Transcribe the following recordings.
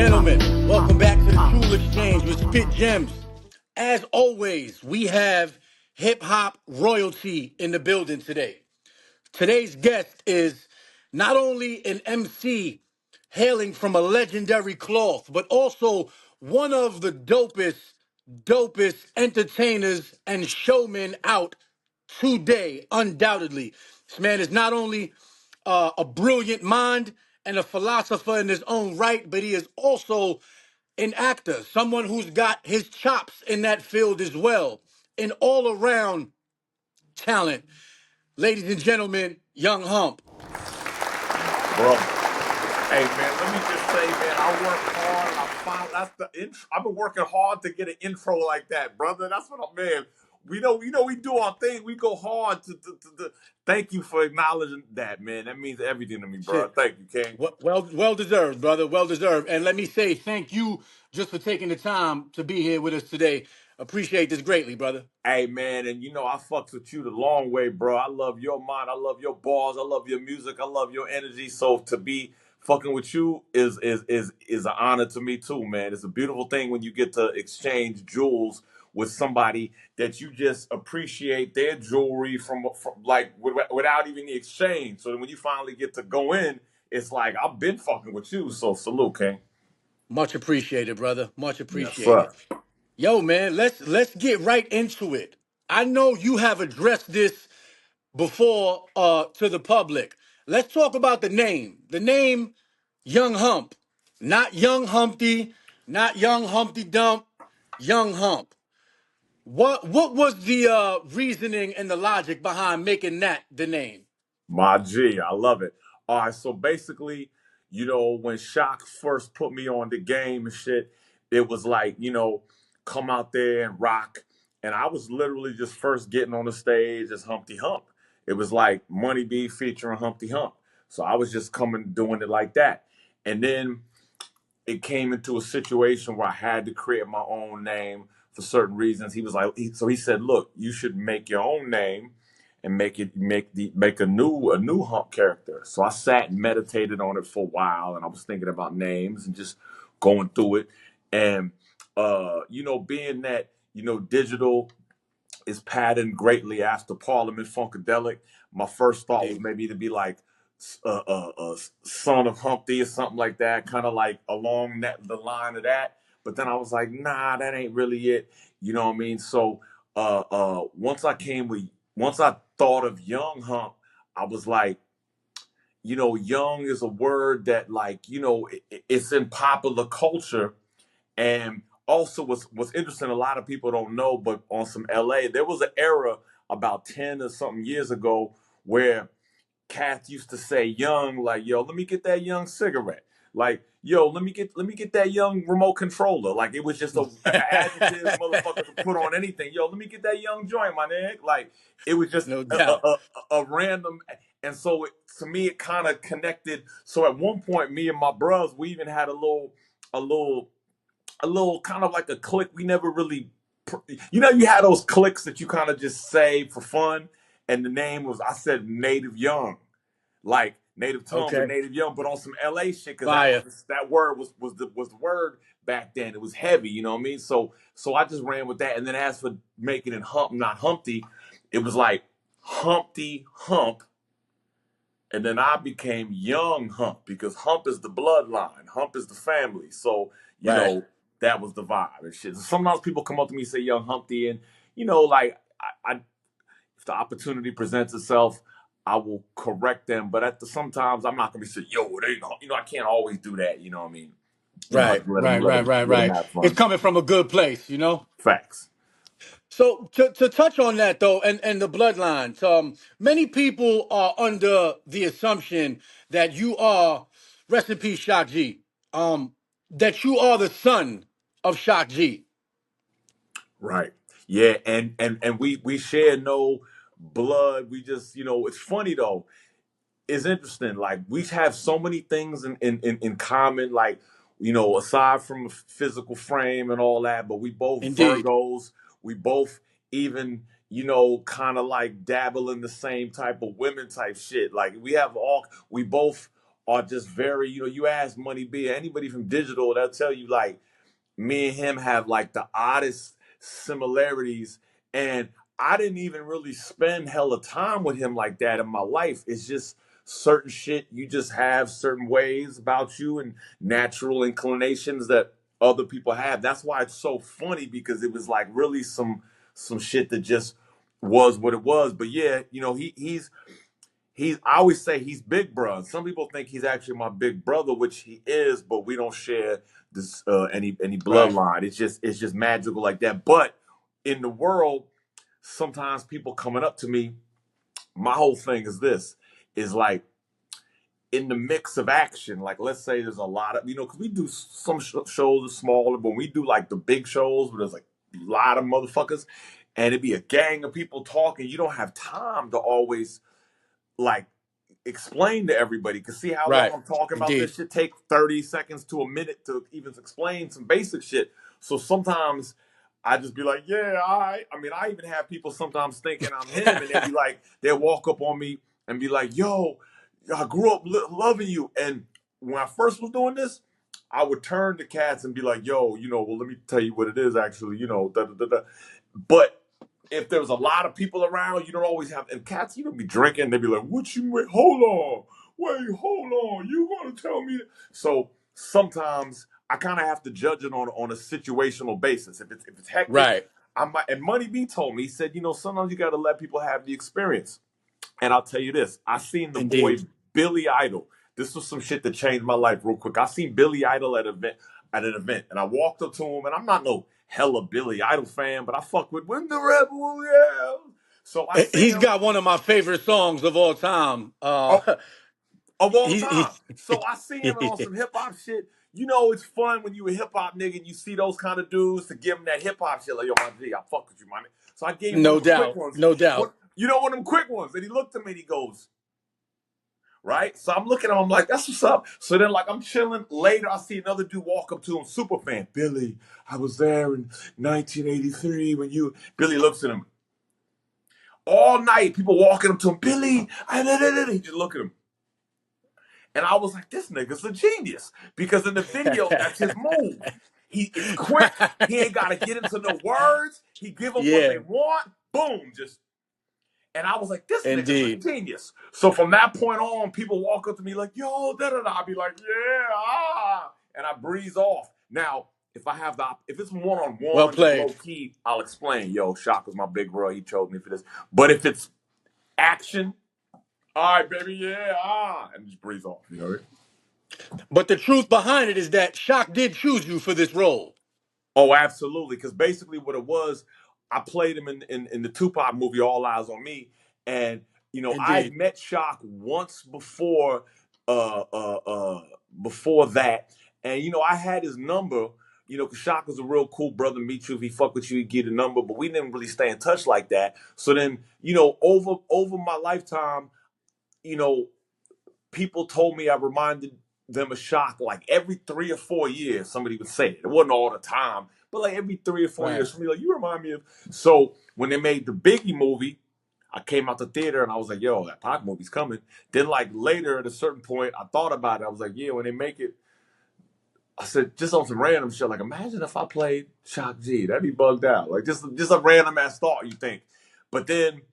gentlemen, welcome back to the True Exchange with Spit Gems. As always, we have hip hop royalty in the building today. Today's guest is not only an MC hailing from a legendary cloth, but also one of the dopest entertainers and showmen out today, undoubtedly. This man is not only a brilliant mind and a philosopher in his own right, but he is also an actor, someone who's got his chops in that field as well, an all around talent. Ladies and gentlemen, Young Hump. Bro, hey man, let me just say, man, I work hard. I've been working hard to get an intro like that, brother. That's what I'm, man. We do our thing. We go hard to thank you for acknowledging that, man. That means everything to me, bro. Shit. Thank you, King. Well deserved, brother. Well deserved. And let me say thank you just for taking the time to be here with us today. Appreciate this greatly, brother. Hey man, and I fucks with you the long way, bro. I love your mind, I love your balls, I love your music, I love your energy. So to be fucking with you is an honor to me too, man. It's a beautiful thing when you get to exchange jewels with somebody that you just appreciate their jewelry from like without even the exchange. So when you finally get to go in, it's like I've been fucking with you. So salute, King. Much appreciated, brother. Much Yes, appreciated. sir. Yo, man, let's get right into it. I know you have addressed this before to the public. Let's talk about the name. The name Young Hump. Not Young Humpty, not Young Humpty Dump, Young Hump. What was the reasoning and the logic behind making that the name? My G, I love it. All right, so basically, when Shock first put me on the game and shit, it was like, come out there and rock. And I was literally just first getting on the stage as Humpty Hump. It was like Money B featuring Humpty Hump. So I was just coming doing it like that. And then it came into a situation where I had to create my own name for certain reasons. He was like, so he said, "Look, you should make your own name and make a new Hump character." So I sat and meditated on it for a while, and I was thinking about names and just going through it. And being that digital is patterned greatly after Parliament Funkadelic, my first thought was Indeed. maybe to be like Son of Humpty or something like that, kind of like along the line of that. But then I was like, nah, that ain't really it. You know what I mean? So once I thought of Young Hump, I was like, young is a word that like, it's in popular culture. And also what's interesting, a lot of people don't know, but on some LA, there was an era about 10 or something years ago where cats used to say young, like, yo, let me get that young cigarette. Like, yo, let me get that young remote controller. Like it was just a adjective motherfucker could put on anything. Yo, let me get that young joint, my nigga. Like it was just No a, a, doubt. a random, and so to me it kind of connected. So at one point, me and my bros, we even had a little a little kind of like a click. We never really, you had those clicks that you kind of just say for fun. And the name was, I said Native Young, like Native Tongue, but Okay. Native Young, but on some LA shit, because Fire. that word was the word back then. It was heavy, you know what I mean? So I just ran with that. And then as for making it Hump, not Humpty, it was like Humpty Hump. And then I became Young Hump because Hump is the bloodline, Hump is the family. So, you Right. know, that was the vibe and shit. So sometimes people come up to me and say Young Humpty, and like if the opportunity presents itself, I will correct them. But sometimes I'm not gonna be saying, yo, they I can't always do that, you know what I mean? I Right. can let them Right. let Right. them Right. let them Right. have It's fun. coming from a good place, you know? Facts. So to touch on that though, and the bloodlines, many people are under the assumption that you are, rest in peace, Shock G, that you are the son of Shock G. Right. Yeah, and we share no blood. We just, it's funny though. It's interesting. Like we have so many things in common. Like aside from the physical frame and all that, but we both Indeed. Virgos. We both even kind of like dabble in the same type of women type shit. Like we both are just very, you ask Money B, anybody from digital, they'll tell you like me and him have like the oddest similarities. And I didn't even really spend hella time with him like that in my life. It's just certain shit you just have certain ways about you and natural inclinations that other people have. That's why it's so funny, because it was like really some shit that just was what it was. But yeah, he's I always say he's big brother. Some people think he's actually my big brother, which he is, but we don't share this any Right. bloodline. It's just magical like that. But in the world, sometimes people coming up to me, my whole thing is this, is like in the mix of action, like let's say there's a lot of, because we do some shows are smaller, but when we do like the big shows where there's like a lot of motherfuckers and it'd be a gang of people talking, you don't have time to always like explain to everybody. Because see how long Right. I'm talking about Indeed. this shit take 30 seconds to a minute to even explain some basic shit. So sometimes I just be like, yeah, all right. I mean, I even have people sometimes thinking I'm him, and they be like, they'll walk up on me and be like, yo, I grew up loving you. And when I first was doing this, I would turn to cats and be like, yo, well, let me tell you what it is actually, da da da da. But if there was a lot of people around, you don't always have. And cats, be drinking. They'd be like, "What you wait? Hold on, hold on. You gonna tell me?" So sometimes I kind of have to judge it on a situational basis. If it's hectic, Right. I might. And Money B told me, he said, sometimes you got to let people have the experience. And I'll tell you this: I seen the boy Indeed. Billy Idol. This was some shit that changed my life real quick. I seen Billy Idol at an event, and I walked up to him, and I'm not no hella Billy Idol fan, but I fuck with When the Rebel Yell. So I seen He's him. got one of my favorite songs of all time. Oh, of all He, time. So I see him on some hip hop shit. It's fun when you a hip hop nigga and you see those kind of dudes to give him that hip hop shit. Like, yo, my G, I fuck with you, man. So I gave him one no of them quick doubt. ones. No doubt. One of them quick ones. And he looked at me and he goes, right? So I'm looking at him, I'm like, that's what's up. So then, like, I'm chilling. Later, I see another dude walk up to him, super fan. Billy, I was there in 1983 when you. Billy looks at him. All night, people walking up to him, Billy, he just look at him. And I was like, this nigga's a genius. Because in the video, that's his move. It's quick. He ain't got to get into no words. He give them what they Yeah, want. Boom. And I was like, this nigga's a indeed. genius. So from that point on, people walk up to me like, yo, da da da. I'll be like, yeah, and I breeze off. Now, if it's one on Well one, just low played. key, I'll explain. Yo, Shock was my big bro. He chose me for this. But if it's action, all right, baby, yeah, and just breeze off. You know. But the truth behind it is that Shock did choose you for this role. Oh, absolutely. Because basically, what it was, I played him in the Tupac movie, All Eyes on Me, and I'd Indeed. met Shock once uh, uh, uh, before that, and I had his number. Because Shock was a real cool brother. Meet you if he fuck with you, he'd get a number. But we didn't really stay in touch like that. So then, over my lifetime, you know, people told me I reminded them of Shock like every 3 or 4 years. Somebody would say it. It wasn't all the time, but like every 3 or 4 years, Right. somebody like, you remind me of. So when they made the Biggie movie, I came out the theater and I was like, yo, that Pac movie's coming. Then like later at a certain point, I thought about it. I was like, yeah, when they make it, I said just on some random shit. Like, imagine if I played Shock G. That'd be bugged out. Like just a random ass thought you think. But then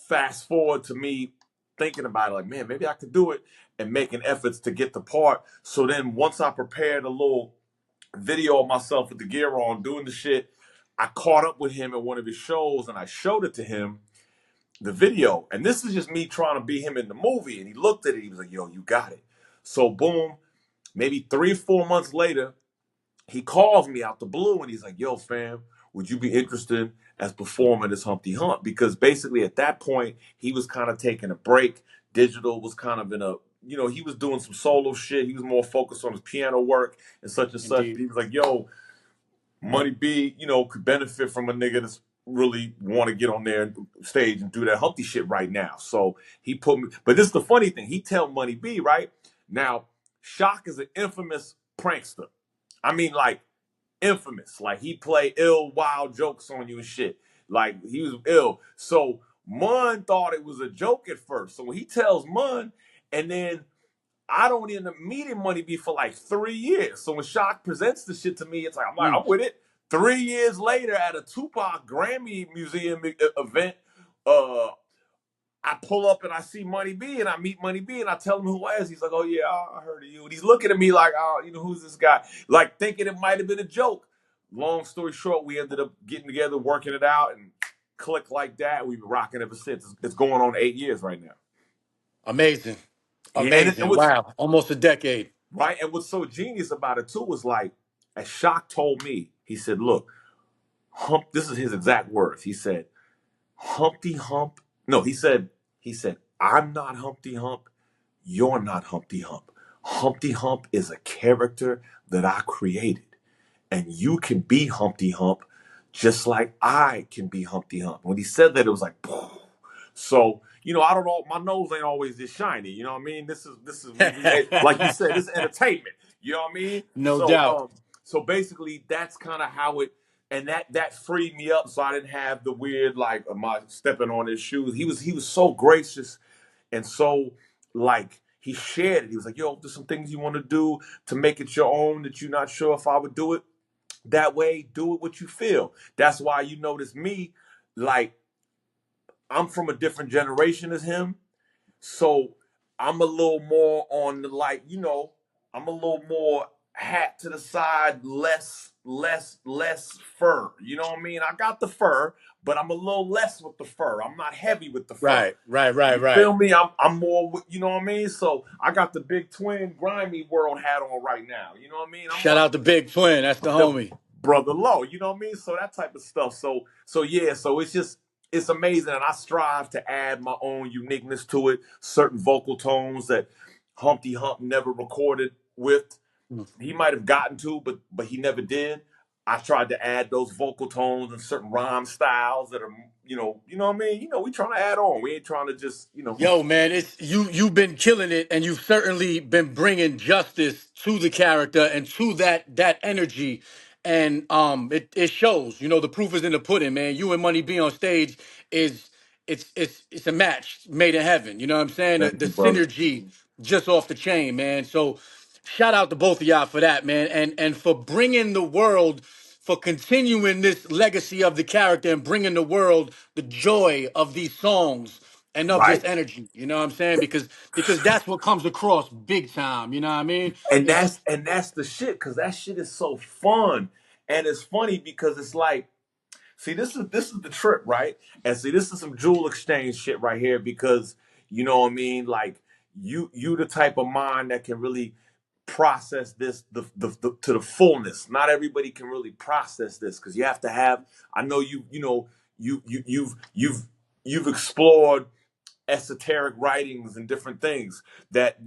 fast forward to me thinking about it, like, man, maybe I could do it and making efforts to get the part. So then once I prepared a little video of myself with the gear on, doing the shit, I caught up with him at one of his shows and I showed it to him, the video. And this is just me trying to be him in the movie. And he looked at it, he was like, yo, you got it. So boom, maybe 3 or 4 months later, he calls me out the blue and he's like, yo, fam, would you be interested as performing as Humpty Hump? Because basically at that point, he was kind of taking a break. Digital was kind of in a, he was doing some solo shit. He was more focused on his piano work and such and such. But Indeed. he was like, yo, Money B, could benefit from a nigga that's really want to get on there and stage and do that Humpty shit right now. So he put me, but this is the funny thing. He tell Money B, right? Now, Shock is an infamous prankster. I mean, like, infamous. Like, he play ill, wild jokes on you and shit. Like, he was ill. So Mun thought it was a joke at first. So when he tells Mun, and then I don't end up meeting Money B for like 3 years. So when Shock presents the shit to me, it's like I'm Mm. with it. 3 years later, at a Tupac Grammy Museum event, uh, I pull up and I see Money B and I meet Money B and I tell him who I is. He's like, "Oh yeah, I heard of you." And he's looking at me like, "Oh, who's this guy?" Like thinking it might have been a joke. Long story short, we ended up getting together, working it out, and click like that. We've been rocking ever since. It's going on 8 years right now. Amazing. Yeah, and Amazing. what's Wow. Almost a decade. right, and what's so genius about it too was like, as Shock told me, he said, "Look, Hump." This is his exact words. He said, "Humpty Hump." No, he said, "I'm not Humpty Hump. You're not Humpty Hump. Humpty Hump is a character that I created, and you can be Humpty Hump just like I can be Humpty Hump." When he said that, it was like, "Poof." So, I don't know. My nose ain't always this shiny. You know what I mean? This is like you said, this is entertainment. You know what I mean? No So, doubt. so basically, that's kind of how it. And that freed me up, so I didn't have the weird like my stepping on his shoes. He was so gracious and so like he shared it. He was like, "Yo, there's some things you want to do to make it your own that you're not sure if I would do it that way. Do it what you feel." That's why you notice me, like I'm from a different generation as him. So I'm a little more on the like, I'm a little more hat to the side, less fur. You know what I mean? I got the fur, but I'm a little less with the fur. I'm not heavy with the fur. Right, right, right, You right. feel me? I'm more, you know what I mean? So I got the big twin grimy world hat on right now. You know what I mean? I'm Shout one out to Big Twin. That's the the homie. brother low. You know what I mean? So that type of stuff. So yeah. So it's amazing, and I strive to add my own uniqueness to it. Certain vocal tones that Humpty Hump never recorded with. Mm. He might have gotten to, but he never did. I tried to add those vocal tones and certain rhyme styles that are, you know what I mean. We trying to add on. We ain't trying to just. Yo, man, it's you've been killing it and you've certainly been bringing justice to the character and to that energy. And it shows. The proof is in the pudding, man. You and Money B on stage is it's a match made in heaven. You know what I'm saying? The, Thank the you, brother. synergy just off the chain, man. So shout out to both of y'all for that, man, and for bringing the world, for continuing this legacy of the character and bringing the world the joy of these songs and of this Right. energy. You know what I'm saying? Because that's what comes across big time. You know what I mean? And It's that's the shit, because that shit is so fun. And it's funny because it's like, see, this is the trip, right? And see, this is some jewel exchange shit right here, because you know what I mean. Like you the type of mind that can really process this the to the fullness. Not everybody can really process this, because you have to have. I know you've explored esoteric writings and different things that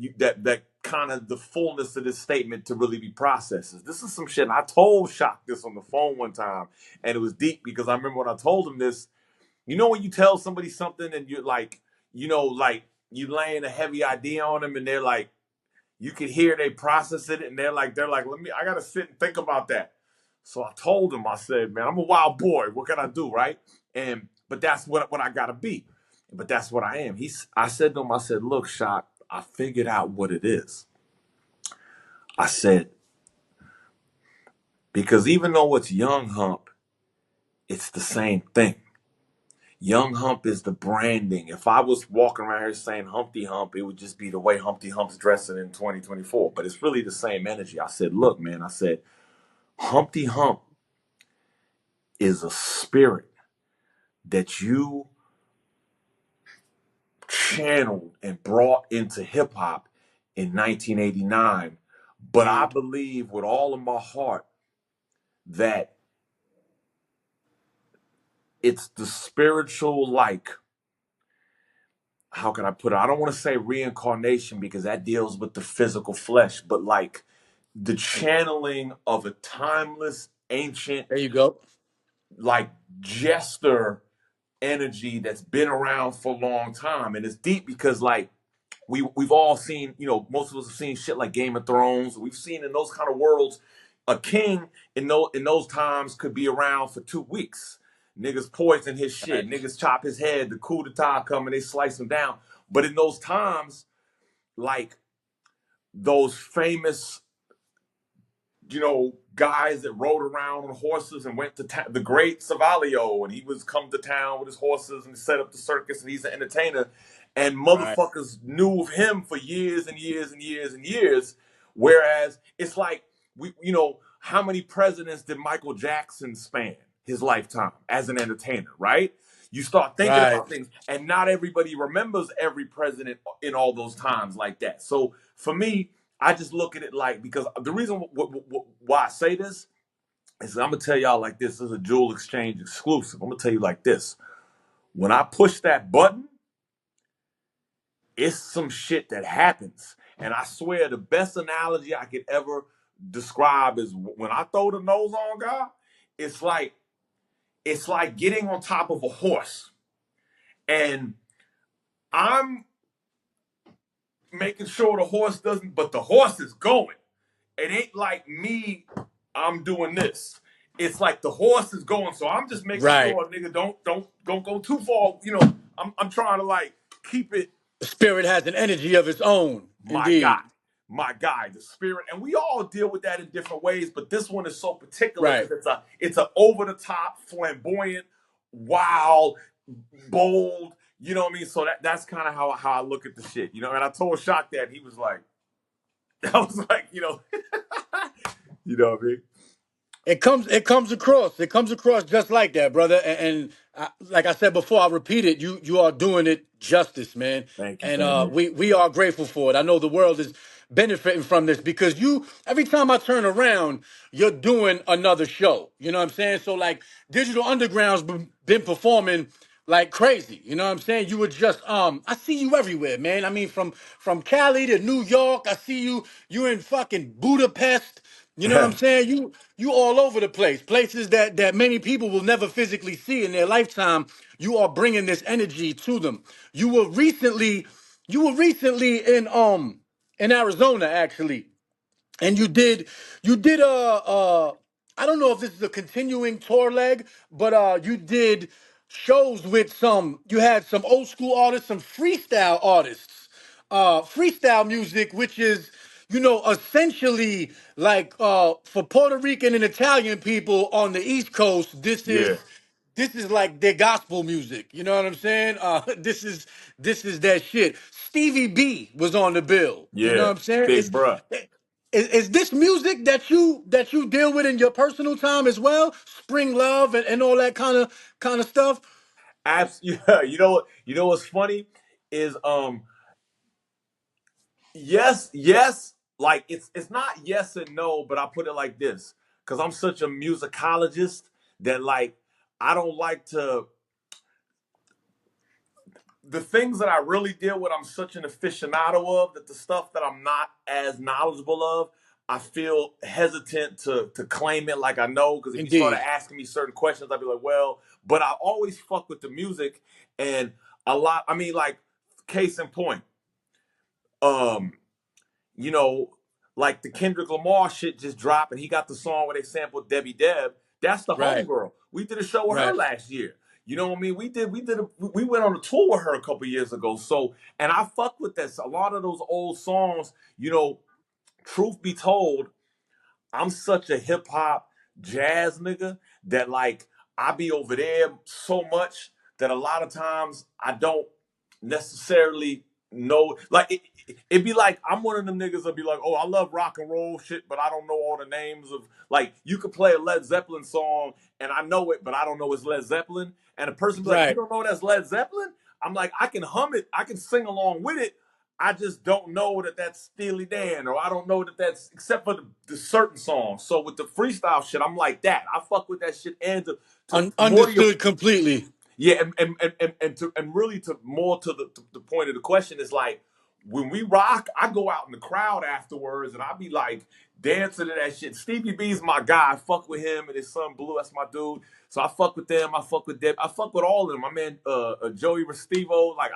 kind of the fullness of this statement to really be processed. This is some shit. And I told Shock this on the phone one time, and it was deep, because I remember when I told him this. When you tell somebody something and you're like, like you laying a heavy idea on them, and they're like, you can hear they process it, and they're like, I gotta sit and think about that. So I told him, I said, "Man, I'm a wild boy. What can I do, right?" But that's what I gotta be. But that's what I am. I said to him, I said, "Look, Shock, I figured out what it is." I said, because even though it's Young Hump, it's the same thing. Young Hump is the branding. If I was walking around here saying Humpty Hump, it would just be the way Humpty Hump's dressing in 2024. But it's really the same energy. I said, "Look, man," I said, "Humpty Hump is a spirit that you channeled and brought into hip hop in 1989. But I mm, believe with all of my heart that it's the spiritual, like, how can I put it? I don't want to say reincarnation, because that deals with the physical flesh, but like the channeling of a timeless, ancient, there you go. like jester energy that's been around for a long time." And it's deep because like we've all seen, most of us have seen shit like Game of Thrones. We've seen in those kind of worlds, a king in those times could be around for 2 weeks. Niggas poison his shit. Facts. Niggas chop his head. The coup d'etat come and they slice him down. But in those times, like those famous, guys that rode around on horses and went to the great Savalio, and he was come to town with his horses and set up the circus, and he's an entertainer, and Right. motherfuckers knew of him for years and years and years and years. Whereas it's like how many presidents did Michael Jackson span his lifetime as an entertainer, right? You start thinking Right. about things, and not everybody remembers every president in all those times like that. So for me, I just look at it like, because the reason why I say this is I'm gonna tell y'all like this. This is a Jewel Exchange exclusive. I'm gonna tell you like this. When I push that button, it's some shit that happens. And I swear the best analogy I could ever describe is when I throw the nose on God, it's like getting on top of a horse. And I'm making sure the horse doesn't, but the horse is going. It ain't like me, I'm doing this. It's like the horse is going, so I'm just making Right. sure, nigga, don't go too far. I'm trying to like keep it. The spirit has an energy of its own. My guy, Indeed. the spirit, and we all deal with that in different ways. But this one is so particular Right. because it's a over the top, flamboyant, wild, bold. You know what I mean? So that's kind of how I look at the shit. And I told Shock that, he was like, I was like, you know what I mean? It comes across just like that, brother. And like I said before, I repeat it. You are doing it justice, man. Thank you, And family. we are grateful for it. I know the world is benefiting from this because every time I turn around, you're doing another show. You know what I'm saying? So like Digital Underground's been performing like crazy. You know what I'm saying? You were just I see you everywhere, man. I mean from Cali to New York. I see you in fucking Budapest. You know what I'm saying? You all over the place. Places that many people will never physically see in their lifetime. You are bringing this energy to them. You were recently in Arizona actually, and you did I don't know if this is a continuing tour leg, but you did shows with you had some old school artists, some freestyle artists, freestyle music, which is essentially like for Puerto Rican and Italian people on the East Coast, Yeah, this is like their gospel music. You know what I'm saying? This is that shit. Stevie B was on the bill. You know yeah, what I'm saying? big bruh. Is this music that you deal with in your personal time as well? Spring love and all that kind of stuff. Yeah, what's funny is yes, yes, like it's not yes and no, but I put it like this because I'm such a musicologist that like I don't like to the things that I really deal with. I'm such an aficionado of that the stuff that I'm not as knowledgeable of, I feel hesitant to claim it like I know, because if you started Indeed. asking me certain questions, I'd be like, well, but I always fuck with the music and a lot. I mean, like case in point, um, you know, like the Kendrick Lamar shit just dropped, and he got the song where they sampled Debbie Deb. That's the Right. homegirl. We did a show with her Right. last year. You know what I mean? We went on a tour with her a couple years ago. So, and I fuck with this. A lot of those old songs, truth be told, I'm such a hip hop jazz nigga that like I be over there so much that a lot of times I don't necessarily know. Like it'd be like I'm one of them niggas that be like, oh, I love rock and roll shit, but I don't know all the names of, like, you could play a Led Zeppelin song and I know it, but I don't know it's Led Zeppelin. And a person be like, you Right. don't know that's Led Zeppelin? I'm like, I can hum it, I can sing along with it, I just don't know that that's Steely Dan, or I don't know that that's, except for the certain songs. So with the freestyle shit, I'm like that. I fuck with that shit, and to more to your, Understood completely. yeah, and really to more to the point of the question is like, when we rock, I go out in the crowd afterwards and I be like dancing to that shit. Stevie B's my guy. I fuck with him and his son Blue. That's my dude. So I fuck with them. I fuck with Deb. I fuck with all of them. My man Joey Restivo. Like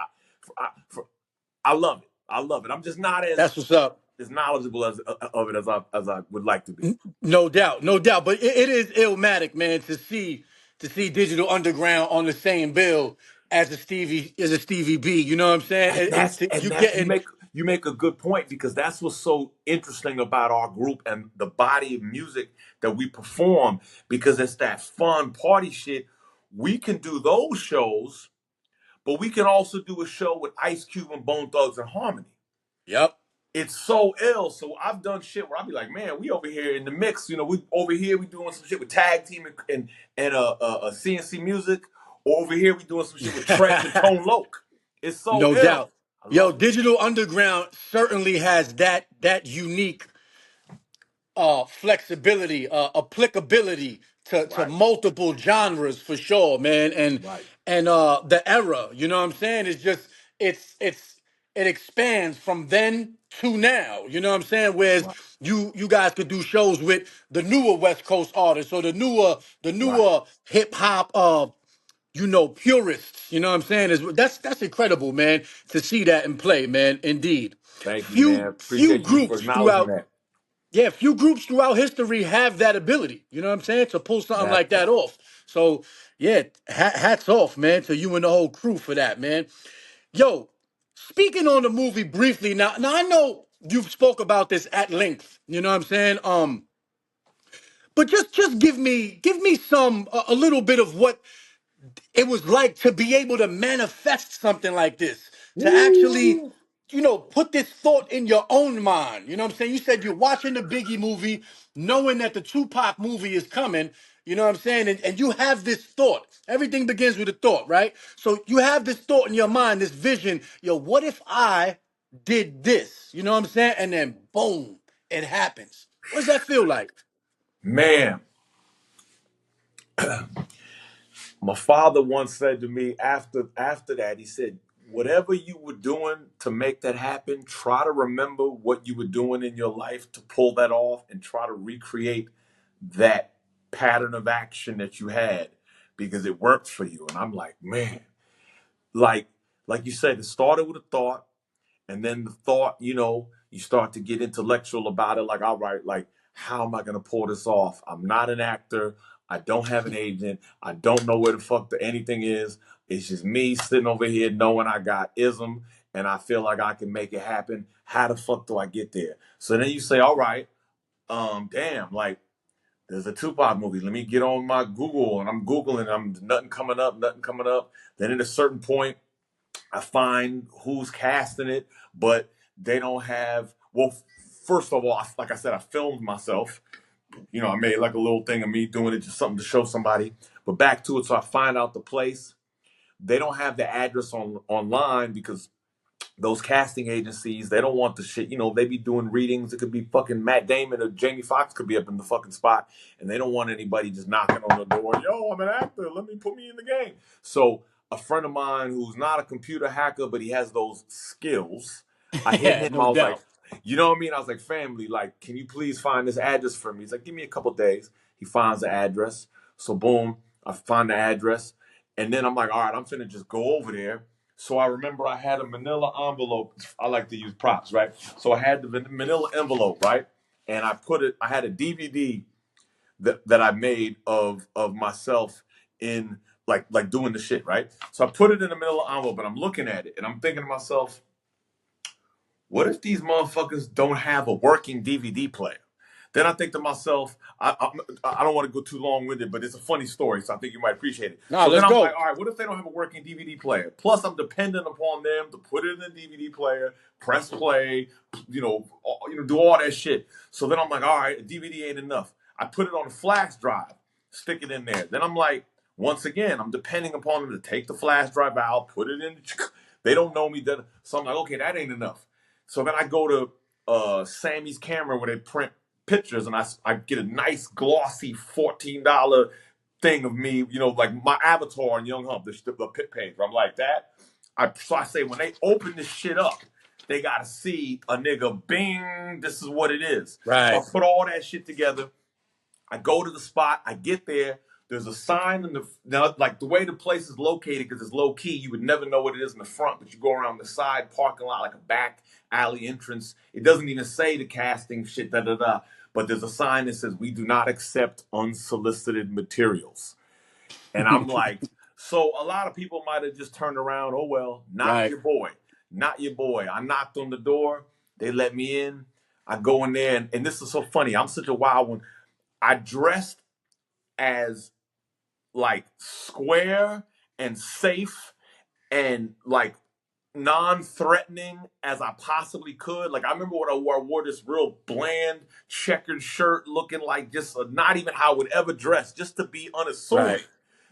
I love it. I love it. I'm just not That's what's up. as knowledgeable of it as I would like to be. No doubt, no doubt. But it is illmatic, man, to see Digital Underground on the same bill as a Stevie B. You know what I'm saying? And It, that's it, and you that's you getting make you make a good point, because that's what's so interesting about our group and the body of music that we perform, because it's that fun party shit. We can do those shows, but we can also do a show with Ice Cube and Bone Thugs and Harmony. Yep. It's so ill. So I've done shit where I'll be like, man, we over here in the mix. We over here we doing some shit with Tag Team and CNC Music. Or over here we doing some shit with Treach and Tone Loc. It's so No ill. doubt. I Yo, love it. Digital Underground certainly has that unique flexibility, applicability to Right, multiple genres for sure, man. right, And the era, you know what I'm saying? It's just it expands from then to now. You know what I'm saying? Whereas right, you guys could do shows with the newer West Coast artists or the right. newer hip hop purists. You know what I'm saying? That's incredible, man, to see that in play, man. Indeed. Thank you, Few man. few Appreciate you for groups acknowledging throughout that. yeah, few groups throughout history have that ability. You know what I'm saying? To pull something That like that part. off. So yeah, hats off, man, to you and the whole crew for that, man. Yo, speaking on the movie briefly, now I know you've spoke about this at length. You know what I'm saying? But just give me some a little bit of what it was like to be able to manifest something like this, to actually, Woo. put this thought in your own mind. You know what I'm saying? You said you're watching the Biggie movie, knowing that the Tupac movie is coming. You know what I'm saying? And you have this thought. Everything begins with a thought, right? So you have this thought in your mind, this vision. Yo, what if I did this? You know what I'm saying? And then boom, it happens. What does that feel like? Man, my father once said to me after that, he said, whatever you were doing to make that happen, try to remember what you were doing in your life to pull that off, and try to recreate that pattern of action that you had, because it worked for you. And I'm like, man, like like you said, it started with a thought. And then the thought, you start to get intellectual about it. Like, all right, like, how am I going to pull this off? I'm not an actor. I don't have an agent. I don't know where the fuck anything is. It's just me sitting over here knowing I got ism and I feel like I can make it happen. How the fuck do I get there? So then you say, all right, damn, like, there's a Tupac movie. Let me get on my Google, and I'm Googling, I'm nothing coming up, nothing coming up. Then at a certain point, I find who's casting it, but they don't have. Well, first of all, like I said, I filmed myself. I made like a little thing of me doing it, just something to show somebody. But back to it, so I find out the place. They don't have the address online, because those casting agencies, they don't want the shit. They be doing readings. It could be fucking Matt Damon or Jamie Foxx could be up in the fucking spot, and they don't want anybody just knocking on the door. Yo, I'm an actor. Put me in the game. So a friend of mine who's not a computer hacker, but he has those skills, I hit Yeah, him. no I was like, doubt. you know what I mean? I was like, family, like, can you please find this address for me? He's like, give me a couple days. He finds the address. So boom, I find the address, and then I'm like, all right, I'm finna just go over there. So I remember I had a manila envelope. I like to use props, right? So I had the manila envelope, right? And I had a DVD that I made of myself in like doing the shit, right? So I put it in the manila envelope, and I'm looking at it and I'm thinking to myself, what if these motherfuckers don't have a working DVD player? Then I think to myself, I don't want to go too long with it, but it's a funny story, so I think you might appreciate it. Nah, So then let's I'm like, go. all right, what if they don't have a working DVD player? Plus, I'm dependent upon them to put it in the DVD player, press play, do all that shit. So then I'm like, all right, a DVD ain't enough. I put it on a flash drive, stick it in there. Then I'm like, once again, I'm depending upon them to take the flash drive out, put it in. They don't know me. So I'm like, okay, that ain't enough. So then I go to Sammy's Camera where they print pictures, and I get a nice glossy $14 thing of me, like my avatar on Young Hump, the pit page. I'm like that. So I say, when they open this shit up, they gotta see a nigga. Bing, this is what it is. So I Right. put all that shit together. I go to the spot. I get there. There's a sign in the now, like the way the place is located, because it's low key. You would never know what it is in the front, but you go around the side parking lot, like a back alley entrance. It doesn't even say the casting shit, da da da. But there's a sign that says, "We do not accept unsolicited materials." And I'm like, so a lot of people might have just turned around. Oh well, not Right. your boy. Not your boy. I knocked on the door. They let me in. I go in there, and this is so funny. I'm such a wild one. I dressed as like square and safe and like non-threatening as I possibly could. Like I remember when I wore this real bland checkered shirt, looking like just not even how I would ever dress, just to be Right. unassuming,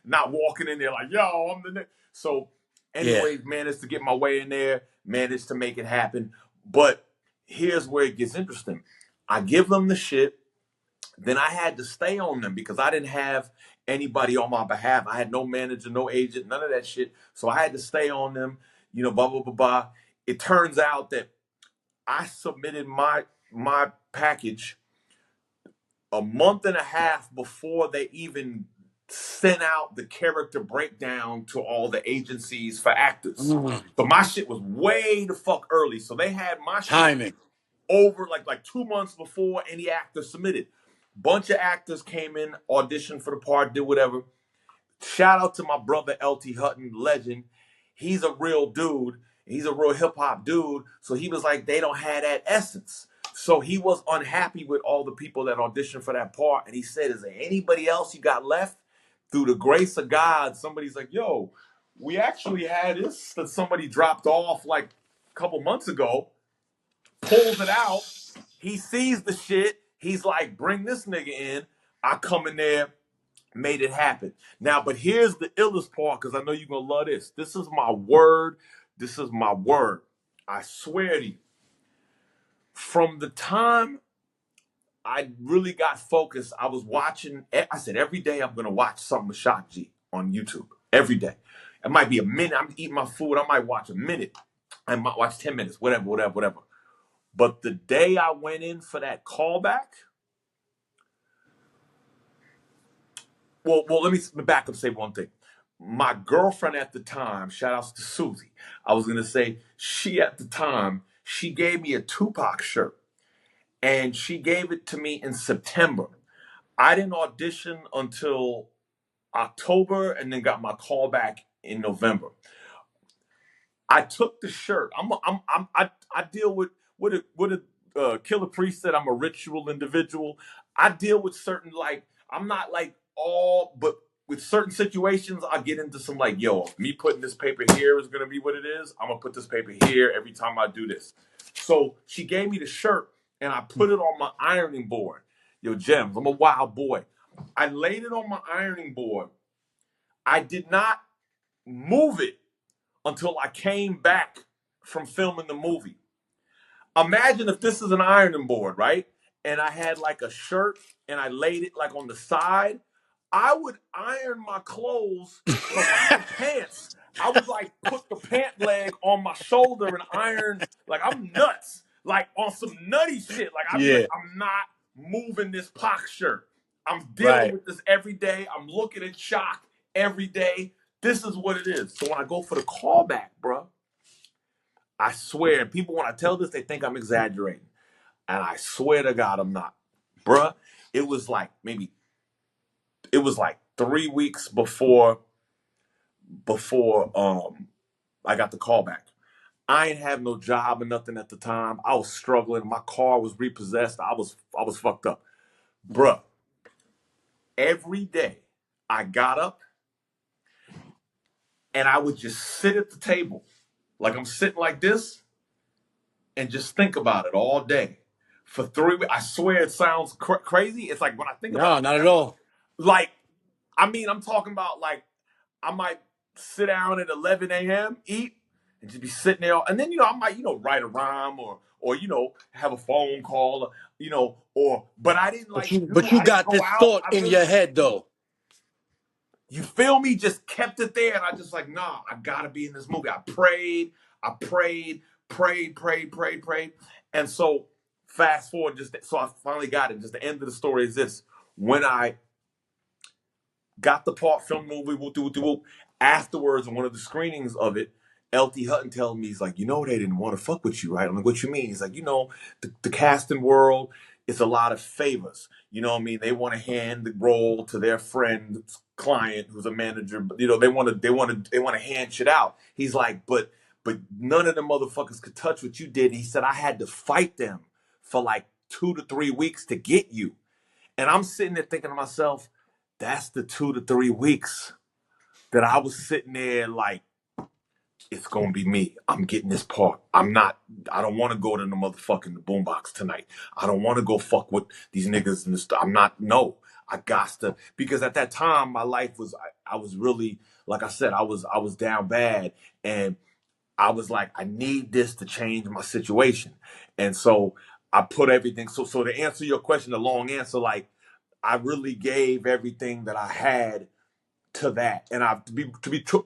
not walking in there like, yo, I'm the. So, Yeah. anyways, managed to get my way in there, managed to make it happen. But here's where it gets interesting. I give them the shit. Then I had to stay on them because I didn't have anybody on my behalf. I had no manager, no agent, none of that shit. So I had to stay on them, blah, blah, blah, blah. It turns out that I submitted my package a month and a half before they even sent out the character breakdown to all the agencies for actors. Mm. But my shit was way the fuck early. So they had my shit Timing. over like 2 months before any actor submitted. Bunch of actors came in, auditioned for the part, did whatever. Shout out to my brother LT Hutton, legend. He's a real dude. He's a real hip hop dude. So he was like, they don't have that essence. So he was unhappy with all the people that auditioned for that part. And he said, is there anybody else you got left? Through the grace of God, somebody's like, yo, we actually had this that somebody dropped off like a couple months ago, pulls it out. He sees the shit. He's like, bring this nigga in. I come in there, made it happen. Now, but here's the illest part, because I know you're going to love this. This is my word. This is my word. I swear to you. From the time I really got focused, I was watching, I said, every day I'm going to watch something with Shock G on YouTube. Every day. It might be a minute. I'm eating my food. I might watch a minute. I might watch 10 minutes, whatever. But the day I went in for that callback, well, let me back up and say one thing. My girlfriend at the time, shout outs to Susie, I was going to say, she at the time, she gave me a Tupac shirt. And she gave it to me in September. I didn't audition until October and then got my callback in November. I took the shirt. I deal with a Killer Priest said I'm a ritual individual. I deal with certain I'm not but with certain situations I get into some yo, me putting this paper here is gonna be what it is. I'm gonna put this paper here every time I do this. So she gave me the shirt and I put it on my ironing board. Yo, Gems, I'm a wild boy. I laid it on my ironing board. I did not move it until I came back from filming the movie. Imagine if this is an ironing board, right? And I had a shirt and I laid it on the side. I would iron my clothes from the pants. I would put the pant leg on my shoulder and iron I'm nuts. On some nutty shit. I'd be Yeah. I'm not moving this Pac shirt. I'm dealing Right. with this every day. I'm looking at Shock every day. This is what it is. So when I go for the callback, bro, I swear, and people when I tell this, they think I'm exaggerating. And I swear to God, I'm not. Bruh, it was it was 3 weeks before I got the callback. I ain't have no job or nothing at the time. I was struggling. My car was repossessed. I was fucked up. Bruh, every day I got up and I would just sit at the table. I'm sitting like this and just think about it all day. For 3 weeks, I swear it sounds crazy. It's when I think about No, it not at now, all. like, I'm talking about I might sit down at 11 a.m., eat, and just be sitting there. And then, I might, write a rhyme or have a phone call, but I didn't But you I didn't got go this out. thought I in really, your head though. you feel me? Just kept it there. And I just nah, I gotta be in this movie. I prayed, prayed. And so fast forward, so I finally got it. Just the end of the story is this. When I got the part, film movie, whoop. Afterwards, in one of the screenings of it, LT Hutton tells me, he's like, they didn't want to fuck with you, right? I'm like, what you mean? He's like, the casting world, it's a lot of favors. You know what I mean? They want to hand the role to their friend, client, who's a manager. But they want to hand shit out. He's like, but but none of them motherfuckers could touch what you did. And he said, I had to fight them for like 2 to 3 weeks to get you. And I'm sitting there thinking to myself, that's the 2 to 3 weeks that I was sitting there like, it's gonna be me. I'm getting this part. I don't wanna go to the motherfucking boombox tonight. I don't wanna go fuck with these niggas and this stuff. I'm not, no. I got to, because at that time my life was, I was really, like I said, I was down bad. And I was like, I need this to change my situation. And so I put everything. So to answer your question, the long answer, like I really gave everything that I had to that. And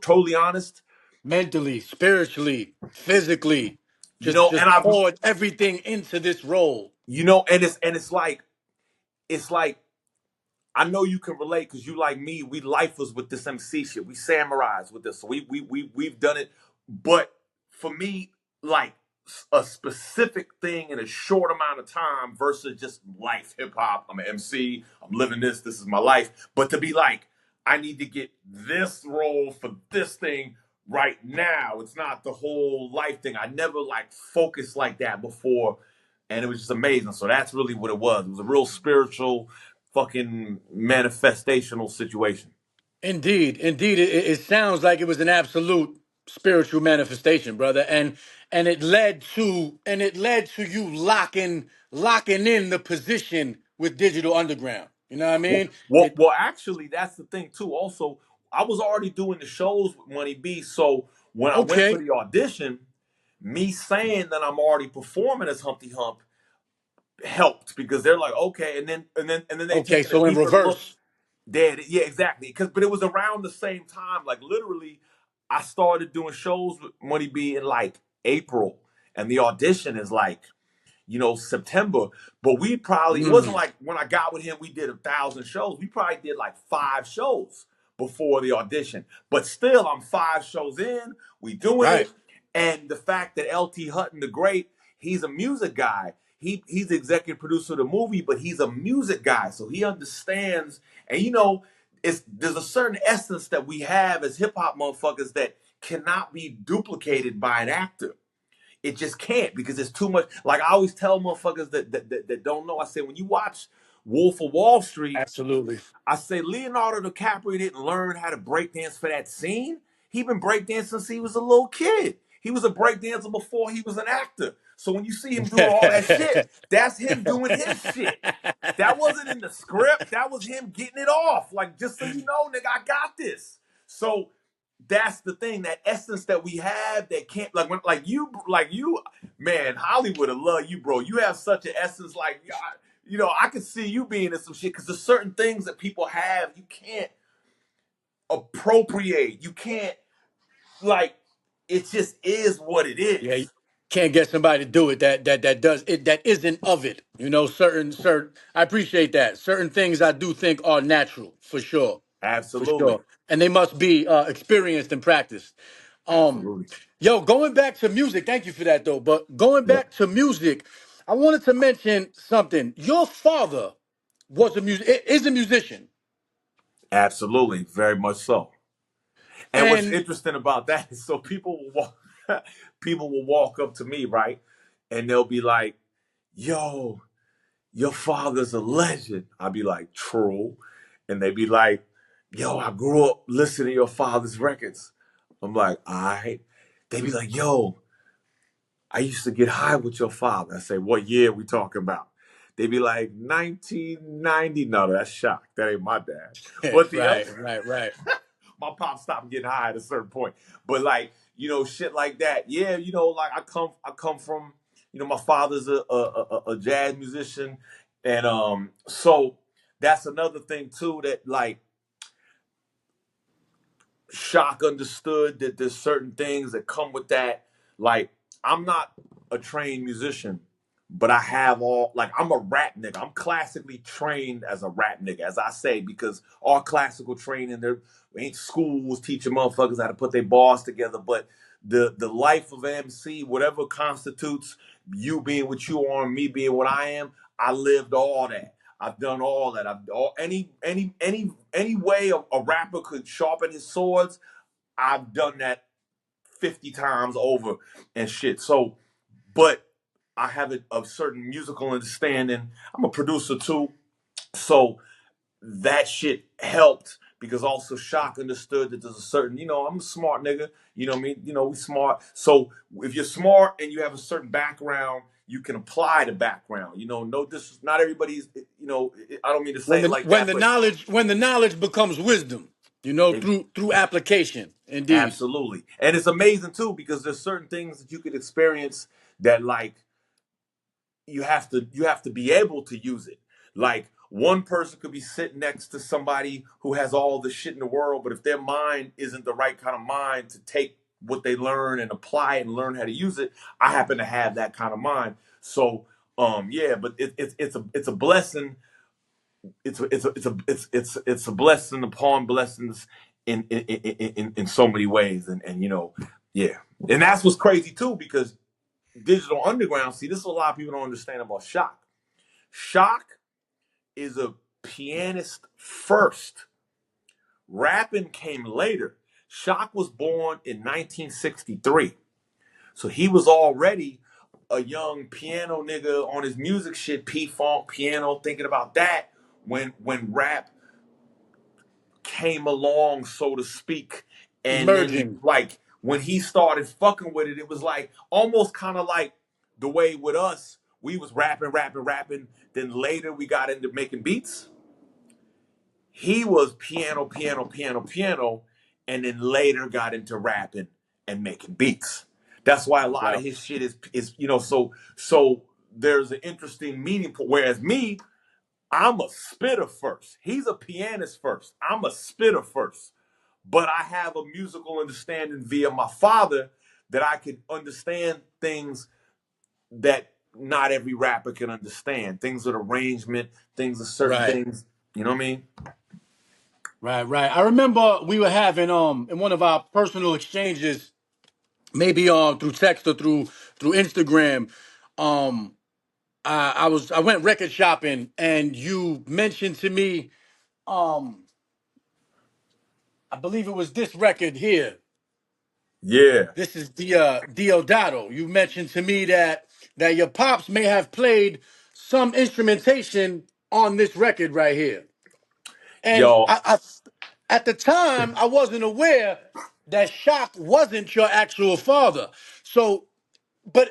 totally honest, Mentally, spiritually, physically, you know, just and I've, poured everything into this role. you know, and it's like I know you can relate because you like me. We lifers with this MC shit. We samurais with this. So we've done it. But for me, like a specific thing in a short amount of time versus just life, hip hop. I'm an MC. I'm living this. This is my life. But to be like, I need to get this role for this thing right now. It's not the whole life thing. I never like focused like that before, and it was just amazing. So that's really what it was. It was a real spiritual fucking manifestational situation. Indeed, indeed, it sounds like it was an absolute spiritual manifestation, brother, and it led to you locking in the position with Digital Underground. You know what I Well, mean? well, well, actually, that's the thing too. Also, I was already doing the shows with Money B, so when I went for Okay, the audition, me saying that I'm already performing as Humpty Hump helped because they're like, okay, and then they okay. taking a So in deeper look. reverse, Dead, yeah, exactly. But it was around the same time. Like literally, I started doing shows with Money B in like April, and the audition is like September. But we probably, it wasn't mm, like when I got with him, we did 1,000 shows. We probably did like 5 shows before the audition. But still, I'm 5 shows in, we doing right? it. And the fact that LT Hutton the Great, he's a music guy. He's the executive producer of the movie, but he's a music guy. So he understands, and there's a certain essence that we have as hip hop motherfuckers that cannot be duplicated by an actor. It just can't because it's too much. Like I always tell motherfuckers that don't know. I say when you watch Wolf of Wall Street, Absolutely. I say Leonardo DiCaprio didn't learn how to breakdance for that scene. He been breakdancing since he was a little kid. He was a breakdancer before he was an actor. So when you see him doing all that shit, that's him doing his shit. That wasn't in the script. That was him getting it off. Like, just so you know, nigga, I got this. So that's the thing, that essence that we have that can't like you, man, Hollywood will love you, bro. You have such an essence, like I could see you being in some shit because there's certain things that people have you can't appropriate. You can't like it just is what it Yeah, is. you can't get somebody to do it that does it, that isn't of it. You know, certain. I appreciate that. Certain things I do think are natural for sure, for Absolutely. sure, and they must be experienced and practiced. Um, Absolutely. yo, going back to music. Thank you for that though. But going Yep. back to music, I wanted to mention something. Your father is a musician, Absolutely. Very much so. And what's and interesting about that is so people will walk up to me, right? And they'll be like, yo, your father's a legend. I'd be like, true. And they'd be like, yo, I grew up listening to your father's records. I'm like, all right. They'd be like, yo, I used to get high with your father. I say, what year we talking about? They'd be like, 1990. No, that's shock. That ain't my dad. But the other, right. my pop stopped getting high at a certain point. But like, shit like that. Yeah, like I come from, my father's a jazz musician. And so that's another thing too, that like Shock understood that there's certain things that come with that. Like, I'm not a trained musician, but I have like, I'm a rap nigga. I'm classically trained as a rap nigga, as I say, because our classical training, there ain't schools teaching motherfuckers how to put their bars together. But the life of MC, whatever constitutes you being what you are and me being what I am, I lived all that. I've done all that. Any way a rapper could sharpen his swords, I've done that 50 times over and shit. So, but I have a certain musical understanding. I'm a producer too. So that shit helped because also Shock understood that there's a certain, I'm a smart nigga. You know what I mean? We smart. So if you're smart and you have a certain background, you can apply the background. No, this is not everybody's. I don't mean to say When it the like when that, the but knowledge when the knowledge becomes wisdom, it, through application. Indeed. absolutely. And it's amazing too because there's certain things that you could experience that like you have to be able to use it. Like one person could be sitting next to somebody who has all the shit in the world, but if their mind isn't the right kind of mind to take what they learn and apply it and learn how to use it, I happen to have that kind of mind. So yeah, but it's a blessing. It's a blessing upon blessings in so many ways, and yeah, and that's what's crazy too because Digital Underground. See, this is what a lot of people don't understand about Shock. Shock is a pianist first. Rapping came later. Shock was born in 1963. So he was already a young piano nigga on his music shit, P-Funk, piano, thinking about that when rap came along, so to speak. And then Emerging. like when he started fucking with it, it was like almost kind of like the way with us, we was rapping. Then later we got into making beats. He was piano, and then later got into rapping and making beats. That's why a lot of Wow. his shit is. So there's an interesting meaning. Whereas me, I'm a spitter first. He's a pianist first. I'm a spitter first. But I have a musical understanding via my father that I can understand things that not every rapper can understand. Things with arrangement, things with certain Right. things. You know what I mean? Right. I remember we were having in one of our personal exchanges, maybe through text or through Instagram. Um, I went record shopping, and you mentioned to me, um, I believe it was this record here. Yeah. This is the Diodato. You mentioned to me that your pops may have played some instrumentation on this record right here. And Yo, at the time, I wasn't aware that Shock wasn't your actual father. So, but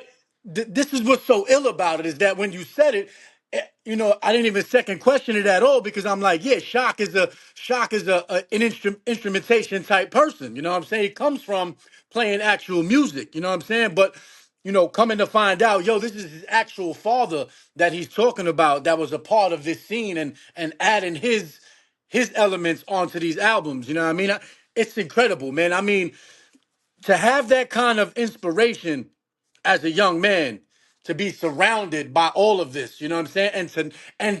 this is what's so ill about it is that when you said it, I didn't even second question it at all because I'm like, yeah, an instrumentation type person. You know what I'm saying? He comes from playing actual music. You know what I'm saying? But coming to find out, yo, this is his actual father that he's talking about that was a part of this scene and adding his elements onto these albums. You know what I mean? It's incredible, man. I mean, to have that kind of inspiration as a young man, to be surrounded by all of this, you know what I'm saying? And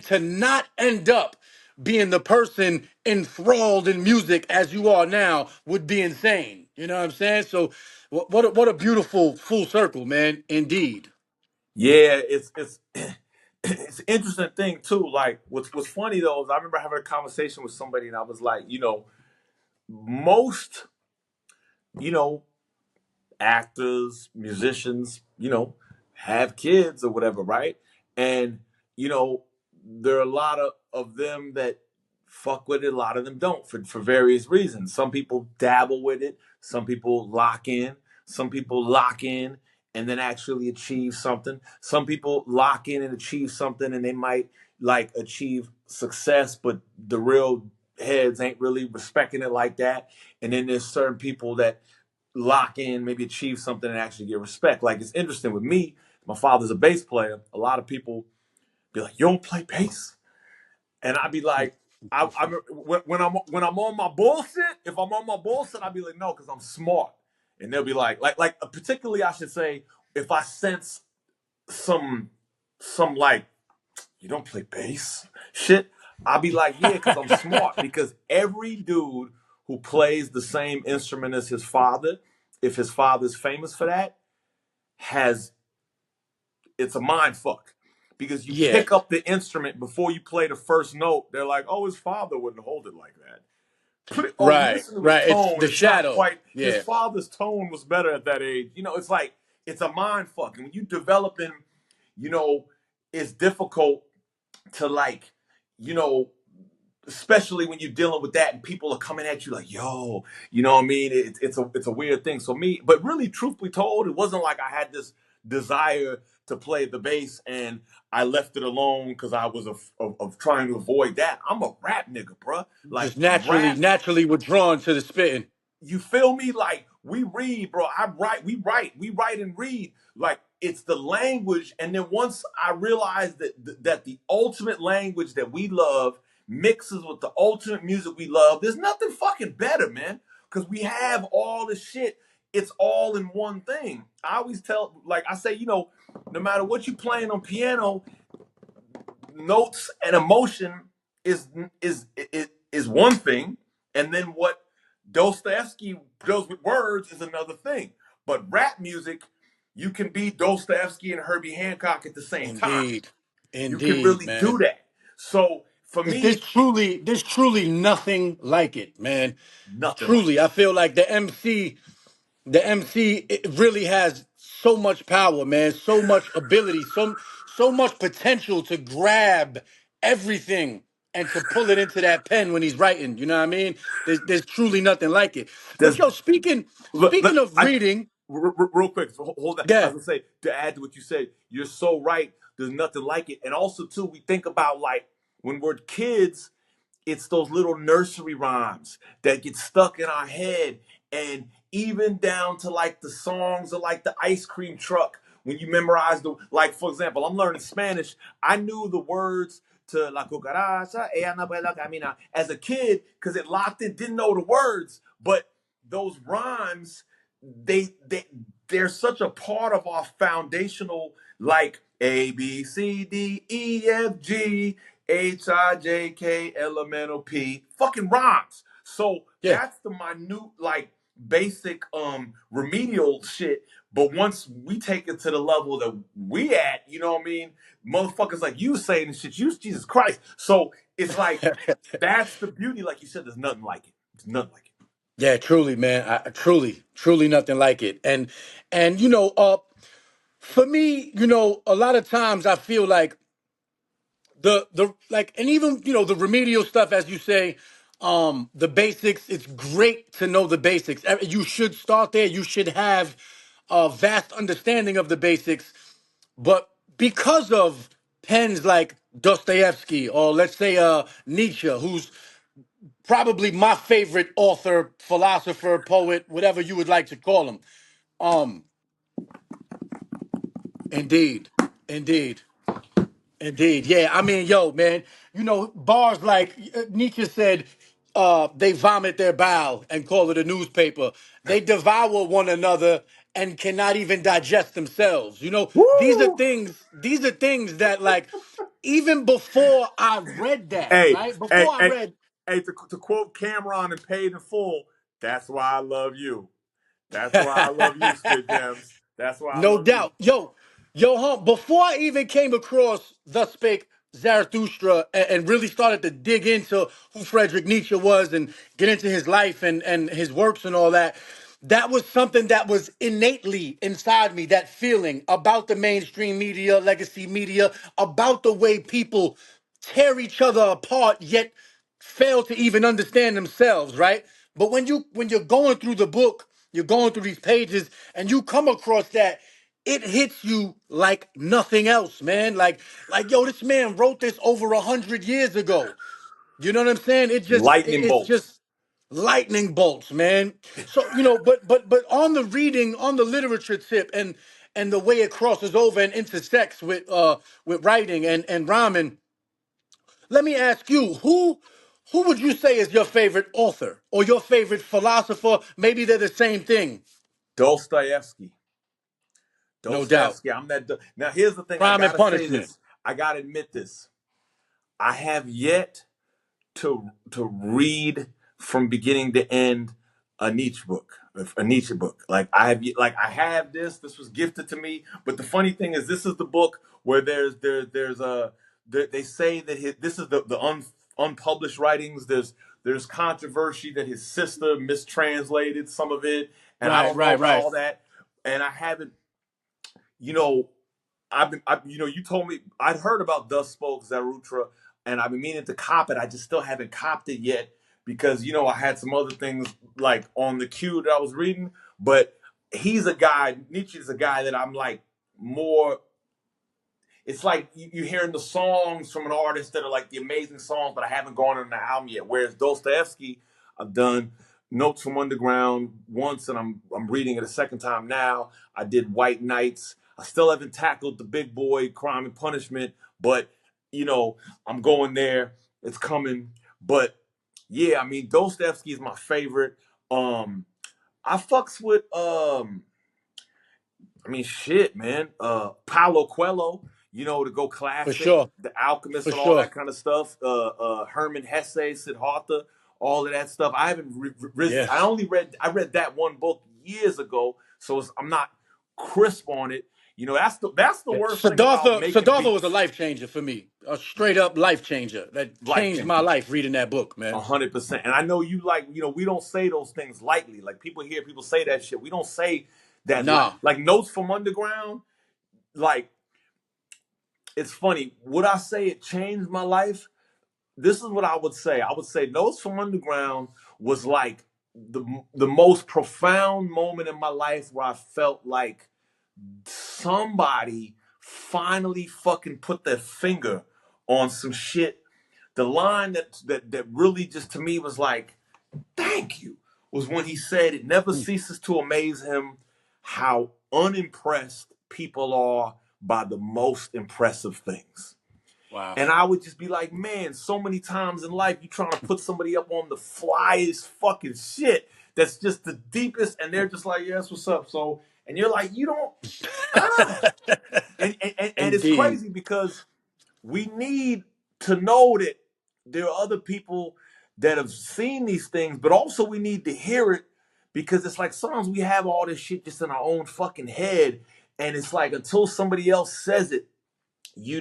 to not end up being the person enthralled in music as you are now would be insane. You know what I'm saying? So what a beautiful full circle, man. Indeed. yeah, it's it's an interesting thing too. Like what's funny though is I remember having a conversation with somebody and I was like, most, you know, actors, musicians, have kids or whatever, right? And, you know, there are a lot of them that fuck with it, a lot of them don't for various reasons. Some people dabble with it, some people lock in and then actually achieve something. Some people lock in and achieve something and they might like achieve success, but the real heads ain't really respecting it like that. And then there's certain people that lock in, maybe achieve something and actually get respect. Like it's interesting with me, my father's a bass player. A lot of people be like, "You don't play bass?" And I'd be like, when I'm on my bullshit, if I'm on my bullshit, I'd be like, "No, because I'm smart." And they'll be like particularly I should say, if I sense some like, "You don't play bass?" shit, I'll be like, "Yeah, because I'm smart." Because every dude who plays the same instrument as his father, if his father's famous for that, has it's a mind fuck. Because you Yeah. pick up the instrument before you play the first note, they're like, "Oh, his father wouldn't hold it like that." Oh, Right, listen to his right. It's tone. the It's not shadow. quite. His Yeah, father's tone was better at that age. It's like it's a mind fuck. And when you developing, you know, it's difficult to like, you know, especially when you're dealing with that and people are coming at you like, yo, you know what I mean? It's a weird thing. So me, but really, truth be told, it wasn't like I had this desire to play the bass and I left it alone because I was of trying to avoid that. I'm a rap nigga, bruh. Like just naturally withdrawn to the spitting. you feel me? Like we read, bro. We write and read. Like it's the language. And then once I realized that the ultimate language that we love mixes with the ultimate music we love, there's nothing fucking better, man. Because we have all this shit. It's all in one thing. I always tell, like I say, no matter what you playing on piano, notes and emotion is is one thing, and then what Dostoevsky does with words is another thing. But rap music, you can be Dostoevsky and Herbie Hancock at the same time. Indeed, You can indeed, really man. do that. So for There's me, truly nothing like it, man. nothing like Truly, I feel like the MC, it really has so much power, man, so much ability, so much potential to grab everything and to pull it into that pen when he's writing. You know what I mean? There's truly nothing like it. it. But Does yo, speaking of reading, real quick, hold that. I yeah, was gonna say to add to what you said, you're so right. There's nothing like it, and also too, we think about like when we're kids, it's those little nursery rhymes that get stuck in our head, and even down to like the songs of like the ice cream truck. When you memorize the, like for example, I'm learning Spanish. I knew the words to La Cucaracha, ella no puede caminar as a kid because it locked in, didn't know the words, but those rhymes, they're such a part of our foundational, like A B C D E F G HIJK elemental P fucking rhymes. So yeah. that's the minute, like basic remedial shit. But once we take it to the level that we at, you know what I mean? Motherfuckers like you saying this shit, you Jesus Christ. So it's like that's the beauty, like you said, there's nothing like it. There's nothing like it. Yeah, truly, man. Truly nothing like it. And for me, a lot of times I feel like the like, and even the remedial stuff, as you say, the basics, it's great to know the basics. You should start there. You should have a vast understanding of the basics. But because of pens like Dostoevsky, or let's say Nietzsche, who's probably my favorite author, philosopher, poet, whatever you would like to call him. um indeed, indeed. Indeed, yeah. I mean, yo, man, bars like Nietzsche said, they vomit their bile and call it a newspaper. They devour one another and cannot even digest themselves. These are Woo! things. These are things that, like, even before I read that, Hey, right? Before hey, I hey, read, hey, to quote Cameron and Paid in Full, that's why I love you. That's why I love you, Spit Gems. That's why I no love you. doubt. Yo, Hump, before I even came across Thus Spake Zarathustra and really started to dig into who Friedrich Nietzsche was and get into his life and his works and all that, that was something that was innately inside me, that feeling about the mainstream media, legacy media, about the way people tear each other apart, yet fail to even understand themselves, right? But when you're going through the book, you're going through these pages, and you come across that, it hits you like nothing else, man. Like yo, this man wrote this over 100 years ago. You know what I'm saying? Lightning It's bolts. just lightning bolts, man. So but on the reading, on the literature tip, and the way it crosses over and intersects with writing and rhyming. Let me ask you, who would you say is your favorite author or your favorite philosopher? Maybe they're the same thing. Dostoevsky. No doubt. Dostoevsky. Now, here's the thing. I Crime and gotta say Punishment. this. I gotta admit this. I have yet to read from beginning to end a Nietzsche book. A Nietzsche book. Like I have this. This was gifted to me. But the funny thing is, this is the book where they say that this is the unpublished writings. There's controversy that his sister mistranslated some of it, and I Right, don't know right, about right. all that. And I haven't, you know, you told me I'd heard about Thus Spoke Zarutra, and I've been meaning to cop it. I just still haven't copped it yet because I had some other things like on the queue that I was reading. But Nietzsche's a guy that I'm like more. It's like you hearing the songs from an artist that are like the amazing songs, but I haven't gone on the album yet. Whereas Dostoevsky, I've done Notes from Underground once, and I'm reading it a second time now. I did White Nights. I still haven't tackled the big boy Crime and Punishment, but I'm going there. It's coming. But yeah, I mean Dostoevsky is my favorite. I fucks with I mean, shit, man. Paulo Coelho, to go For classic, sure. The Alchemist For and all sure. that kind of stuff. Herman Hesse, Siddhartha, all of that stuff. I haven't. Yes. I read that one book years ago, so I'm not crisp on it. That's the Yeah. worst thing about making Siddhartha was a beats. life changer for me. A straight up life changer that Life changed my changer. life reading that book, man. 100%. And I know you like, we don't say those things lightly. Like people hear people say that shit. We don't say that Nah. like Notes from Underground. Like it's funny. Would I say it changed my life? This is what I would say. I would say Notes from Underground was like the most profound moment in my life where I felt like somebody finally fucking put their finger on some shit. The line that really just to me was like, thank you, was when he said it never Mm. ceases to amaze him how unimpressed people are by the most impressive things. Wow. And I would just be like, man, so many times in life, you trying to put somebody up on the flyest fucking shit that's just the deepest, and they're just like, yes, what's up? So, and you're like, you don't, ah. And it's Indeed. crazy because we need to know that there are other people that have seen these things, but also we need to hear it because it's like sometimes we have all this shit just in our own fucking head. And it's like until somebody else says it, you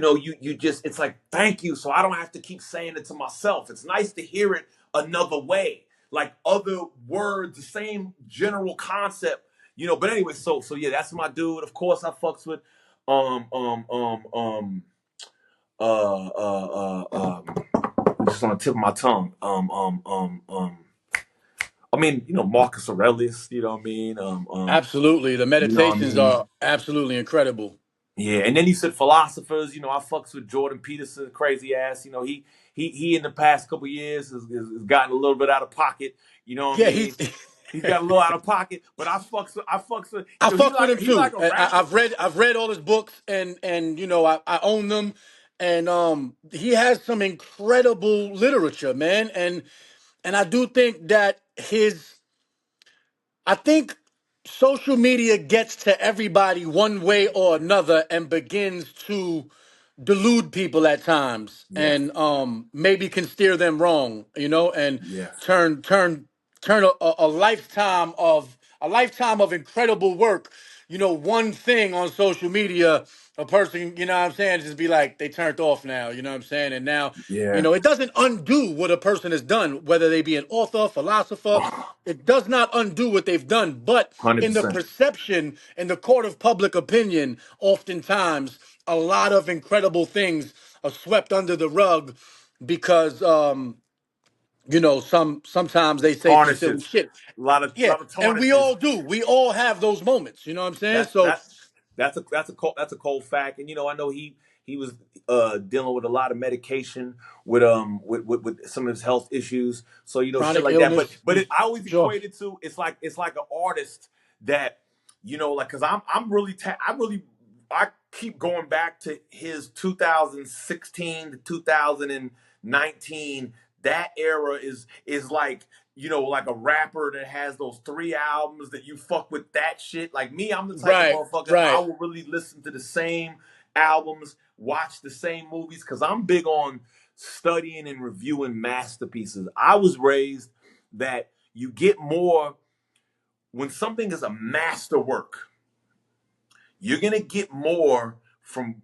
just it's like thank you, so I don't have to keep saying it to myself. It's nice to hear it another way, like other words, the same general concept, but anyway, so yeah, that's my dude. Of course I fucks with um um um um just on the tip of my tongue, I mean, Marcus Aurelius, what I mean, Absolutely. The what I meditations mean. are absolutely incredible. Yeah, and then you said philosophers. I fucks with Jordan Peterson, crazy ass. He in the past couple years has gotten a little bit out of pocket. You know what I Yeah, he's mean? He's got a little out of pocket, but I fucks with. I He fucks with like him he like too. a rapper. I've read all his books and I own them, and he has some incredible literature, man. And I do think that his I think social media gets to everybody one way or another and begins to delude people at times Yeah, and maybe can steer them wrong, and yeah, turn a lifetime of incredible work, one thing on social media, a person, what I'm saying, just be like they turned off now, what I'm saying, and now, yeah. it doesn't undo what a person has done, whether they be an author, philosopher. It does not undo what they've done, but Hundred in the percent. perception, in the court of public opinion, oftentimes a lot of incredible things are swept under the rug because sometimes they say some silly Tarnishes. shit. A lot of Yeah, and we tarnishes. all do. We all have those moments. You know what I'm saying? That So that that's a cold fact. And I know he was dealing with a lot of medication with some of his health issues. So shit chronic like that. But illness, I always sure. equate it to it's like an artist that like because I'm really I keep going back to his 2016 to 2019. That era is like like a rapper that has those 3 albums that you fuck with that shit. Like me, I'm the type of Right, motherfucker I right. will really listen to the same albums, watch the same movies, because I'm big on studying and reviewing masterpieces. I was raised that you get more when something is a masterwork, you're gonna get more from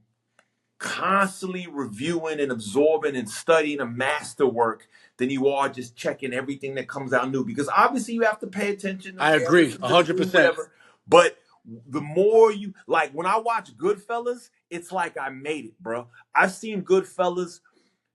constantly reviewing and absorbing and studying a masterwork than you are just checking everything that comes out new. Because obviously you have to pay attention I and agree, listen to the news, 100%. whatever. But the more you like, when I watch Goodfellas, it's like I made it, bro. I've seen Goodfellas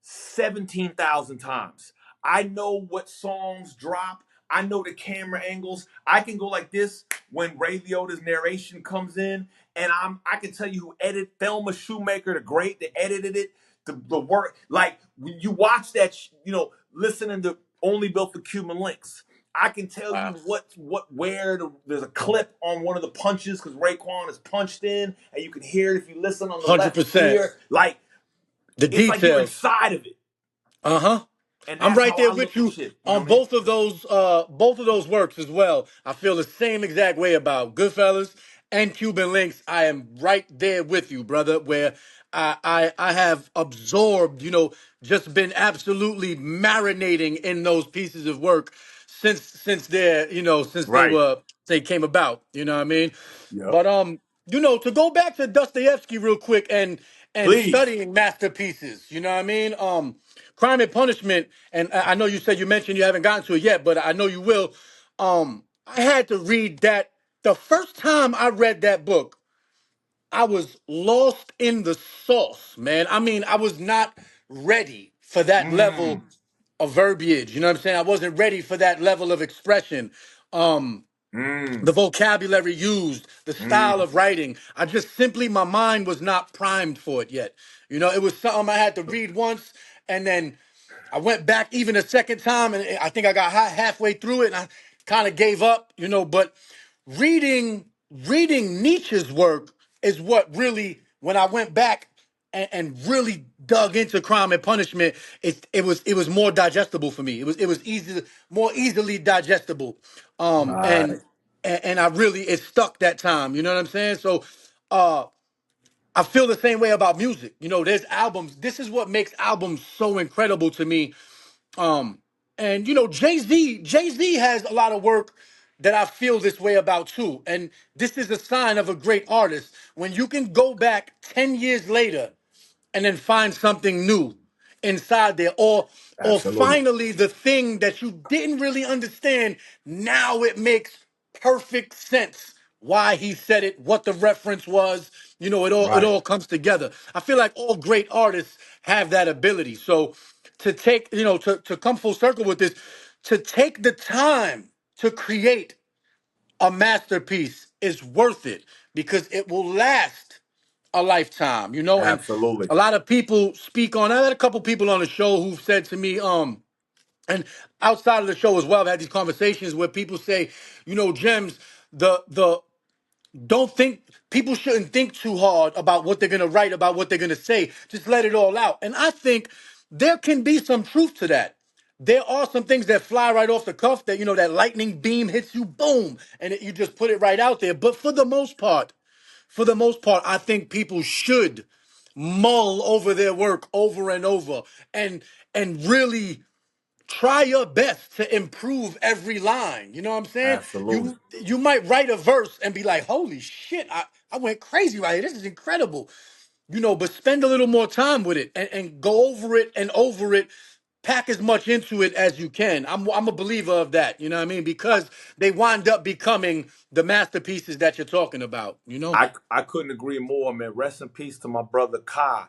17,000 times. I know what songs drop. I know the camera angles. I can go like this when Ray Liotta's narration comes in, and I can tell you who edited Thelma Shoemaker, the great that edited it, the work. Like when you watch that, listening to Only Built for Cuban Links. I can tell you Wow. there's a clip on one of the punches because Raekwon is punched in, and you can hear it if you listen on the left 100%. ear. Like The it's like you're details. inside of it. Uh-huh. And I'm that's right how there I with look at you shit. You know on what I mean? both of those works as well. I feel the same exact way about Goodfellas and Cuban Links. I am right there with you, brother, where I have absorbed, just been absolutely marinating in those pieces of work since Right. they came about. You know what I mean? Yep. But to go back to Dostoevsky real quick and Please. studying masterpieces, you know what I mean? Crime and Punishment, and I know you mentioned you haven't gotten to it yet, but I know you will. I had to read that the first time I read that book, I was lost in the sauce, man. I mean, I was not ready for that level Mm. of verbiage. You know what I'm saying? I wasn't ready for that level of expression. Um, the Mm. vocabulary used, the style Mm. of writing. I just simply, my mind was not primed for it yet. It was something I had to read once, and then I went back even a second time, and I think I got halfway through it, and I kind of gave up. But reading reading Nietzsche's work is what really, when I went back and really dug into Crime and Punishment, it was more digestible for me. It was more easily digestible. Um, Right. and and I really, it stuck that time. You know what I'm saying? So uh I feel the same way about music. There's albums. This is what makes albums so incredible to me. Um, and Jay Z has a lot of work that I feel this way about too. And this is a sign of a great artist when you can go back 10 years later and then find something new inside there, or Absolutely. finally the thing that you didn't really understand, now it makes perfect sense why he said it, what the reference was. It all Right. comes together. I feel like all great artists have that ability. So to take, to come full circle with this, to take the time to create a masterpiece is worth it because it will last a lifetime, and Absolutely. a lot of people speak on. I had a couple people on the show who've said to me, and outside of the show as well, I've had these conversations where people say, Gems, the don't think people shouldn't think too hard about what they're gonna write, about what they're gonna say. Just let it all out. And I think there can be some truth to that. There are some things that fly right off the cuff that that lightning beam hits you, boom, and you just put it right out there. But for the most part, I think people should mull over their work over and over and really try your best to improve every line. You know what I'm saying? Absolutely. You might write a verse and be like, holy shit, I went crazy right here. This is incredible. But spend a little more time with it and go over it and over it. Pack as much into it as you can. I'm a believer of that, you know what I mean? Because they wind up becoming the masterpieces that you're talking about, you know? I couldn't agree more, man. Rest in peace to my brother Kai.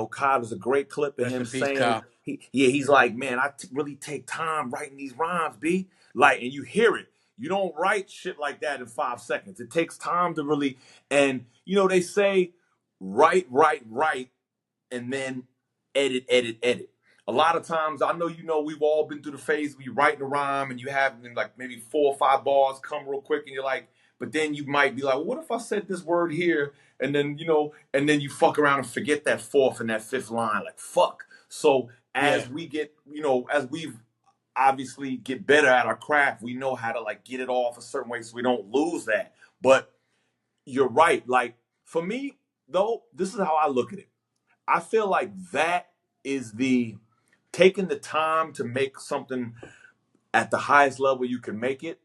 Kai, there's a great clip of Rest him in peace, saying Kyle. he's like, man, really take time writing these rhymes, B. Like, and you hear it. You don't write shit like that in 5 seconds. It takes time to really, and they say write, and then edit. A lot of times, I know we've all been through the phase where you write a rhyme and you have like maybe 4 or 5 bars come real quick, and you're like, but then you might be like, well, what if I said this word here, and then and then you fuck around and forget that fourth and that fifth line, like fuck. So Yeah. as we get, as we've obviously get better at our craft, we know how to like get it off a certain way so we don't lose that. But you're right. Like for me, though, this is how I look at it. I feel like that is the taking the time to make something at the highest level you can make it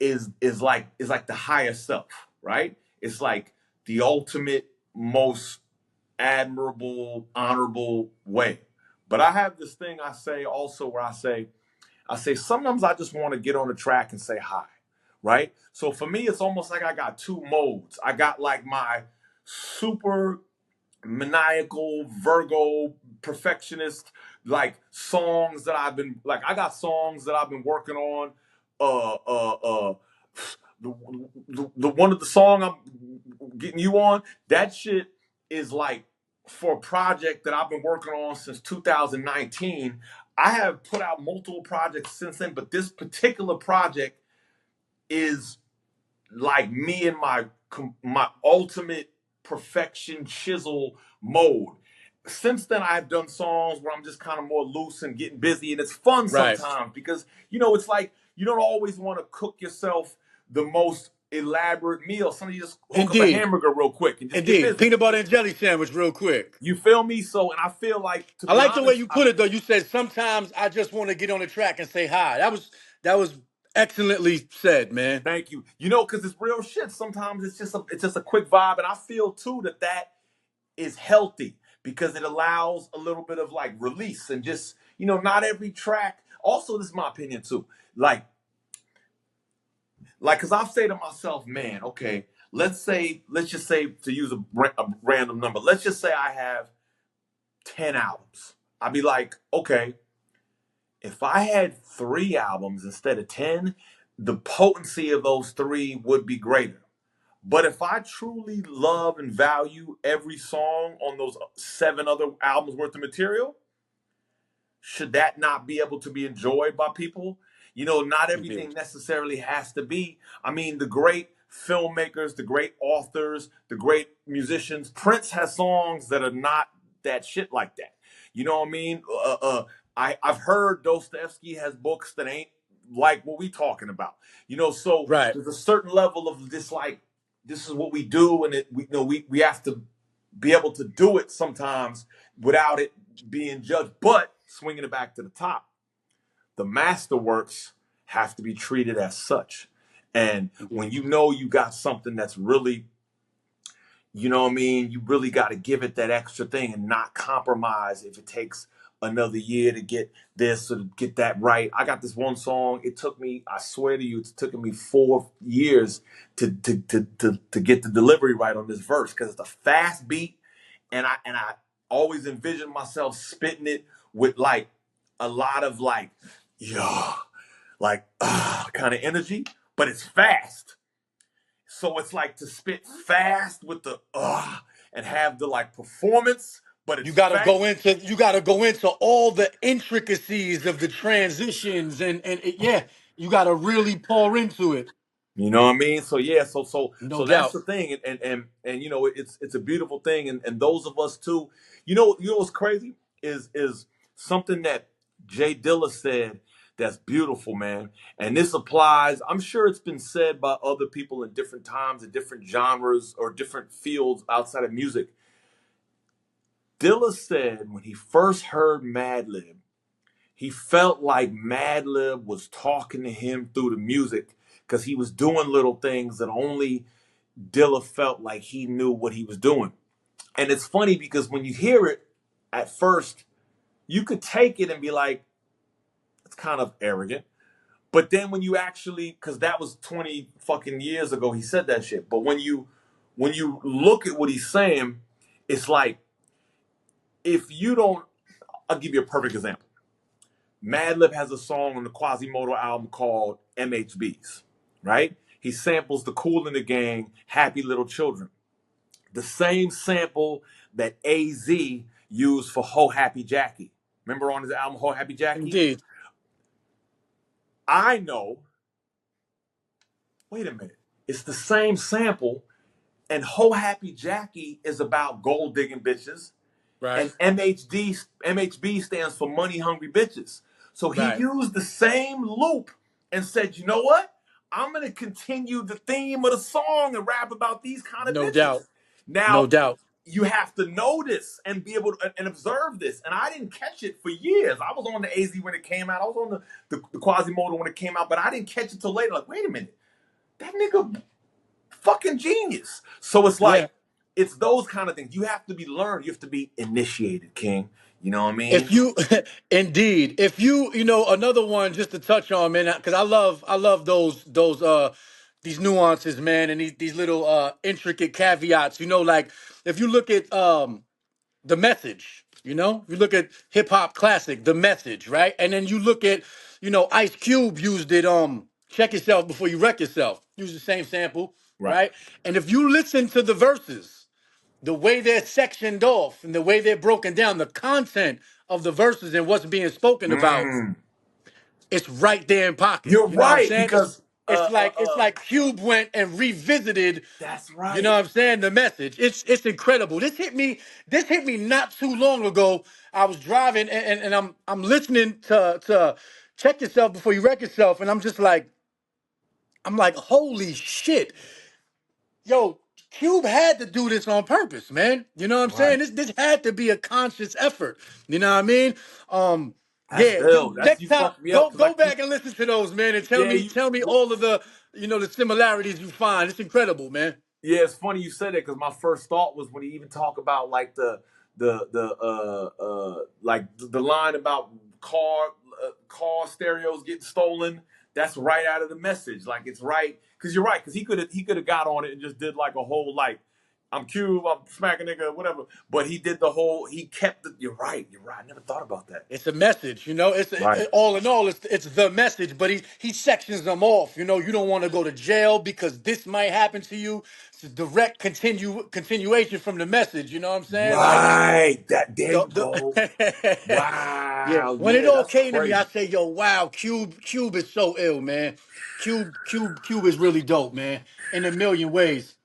is like the higher self, right? It's like the ultimate most admirable, honorable way. But I have this thing I say also where I say sometimes I just want to get on the track and say hi, right? So for me, it's almost like I got two modes. I got like my super maniacal Virgo perfectionist like songs that I've been like I got songs that I've been working on. Uh uh uh the, the one of the song I'm getting you on, that shit is like for a project that I've been working on since 2019. I have put out multiple projects since then, but this particular project is like me in my ultimate perfection chisel mode. Since then, I've done songs where I'm just kind of more loose and getting busy, and it's fun Right. sometimes because it's like you don't always want to cook yourself the most elaborate meal. Sometimes you just hook up a Indeed. hamburger real quick and just get Indeed. busy. Peanut butter and jelly sandwich, real quick. You feel me? So, and I feel like, to I be like the way honest, you put it though. You said sometimes I just want to get on the track and say hi. That was excellently said, man. thank you. Because it's real shit. Sometimes it's just a quick vibe, and I feel too that is healthy because it allows a little bit of like release and just not every track. Also, this is my opinion too. Like because I'll say to myself, man, okay, let's just say, to use a random number, let's just say I have 10 albums. I'd be like, okay, if I had 3 albums instead of 10, the potency of those three would be greater. But if I truly love and value every song on those 7 other albums worth of material, should that not be able to be enjoyed by people? Not everything Indeed. necessarily has to be. I mean, the great filmmakers, the great authors, the great musicians. Prince has songs that are not that shit like that. You know what I mean? I've heard Dostoevsky has books that ain't like what we talking about. So Right. there's a certain level of this, like, this is what we do, and we have to be able to do it sometimes without it being judged. But swinging it back to the top, the masterworks have to be treated as such. And when Indeed. you got something that's really, what I mean, you really got to give it that extra thing and not compromise if it takes another year to get this or to get that right. I got this one song. It took me, I swear to you, it's taken me 4 years to get the delivery right on this verse because it's a fast beat, and I always envision myself spitting it with like a lot of like, yeah, like kind of energy, but it's fast. So it's like to spit fast with the and have the like performance, but You it's gotta fast. go into all the intricacies of the transitions yeah, you gotta really pour into it. You know what I mean? So yeah, No so that's doubt. the thing, and it's a beautiful thing, and those of us too. You know what's crazy is something that Jay Dilla said that's beautiful, man. And this applies. I'm sure it's been said by other people in different times, in different genres or different fields outside of music. Dilla said when he first heard Madlib, he felt like Madlib was talking to him through the music because he was doing little things that only Dilla felt like he knew what he was doing. And it's funny because when you hear it at first, you could take it and be like, it's kind of arrogant. But then when you actually, because that was 20 fucking years ago, he said that shit. But when you look at what he's saying, it's like, if you don't, I'll give you a perfect example. Madlib has a song on the Quasimodo album called MHBs, right? He samples the Kool in the Gang, Happy Little Children. The same sample that AZ used for Ho Happy Jackie. Remember on his album Ho Happy Jackie? Indeed. I know, wait a minute, it's the same sample, and Ho Happy Jackie is about gold digging bitches, Right. and MHB stands for money hungry bitches. So he Right. used the same loop and said, you know what? I'm gonna continue the theme of the song and rap about these kind of No doubt. bitches. No Now doubt. you have to know this and be able to and observe this. And I didn't catch it for years. I was on the AZ when it came out. I was on the Quasimodo when it came out, but I didn't catch it till later. Like, wait a minute, that nigga fucking genius. So it's Yeah. like it's those kind of things. You have to be learned. You have to be initiated, King. You know what I If mean? you, indeed, if you know, another one just to touch on, man, because I love those these nuances, man, and these little intricate caveats. You know, like if you look at the message, you know, you look at hip hop classic, the message, right, and then you look at, you know, Ice Cube used it. Check yourself before you wreck yourself. Use the same sample, Right. right, and if you listen to the verses, the way they're sectioned off and the way they're broken down, the content of the verses and what's being spoken about, Mm. it's right there in pocket. You're You know what I'm right saying? because It's like Cube went and revisited, that's you know right. what I'm saying, the message. It's incredible. This hit me not too long ago. I was driving and I'm listening to check yourself before you wreck yourself, and I'm like, holy shit. Yo, Cube had to do this on purpose, man. You know what I'm saying? Right. This had to be a conscious effort. You know what I mean? That's Yeah. ill. That's Next you time, fucked me up go because I go keep back and listen to those, man, and tell yeah me you tell me well, all of the similarities you find. It's incredible, man. yeah, it's funny you said that because my first thought was when he even talk about like the line about car stereos getting stolen. That's right out of the message. Like it's right because you're right because he could have got on it and just did like a whole like I'm Cube, I'm smacking nigga, whatever. But he did the whole. He kept the. You're right. You're right. I never thought about that. It's a message, you know. Right. All in all, it's the message, but he sections them off. You know, you don't want to go to jail because this might happen to you. It's a direct continuation from the message. You know what I'm saying? Like Right. That there you go. the yeah. Wow. When it Yeah, all that's came to me, I crazy. say, yo, wow, Cube is so ill, man. Cube is really dope, man, in a million ways.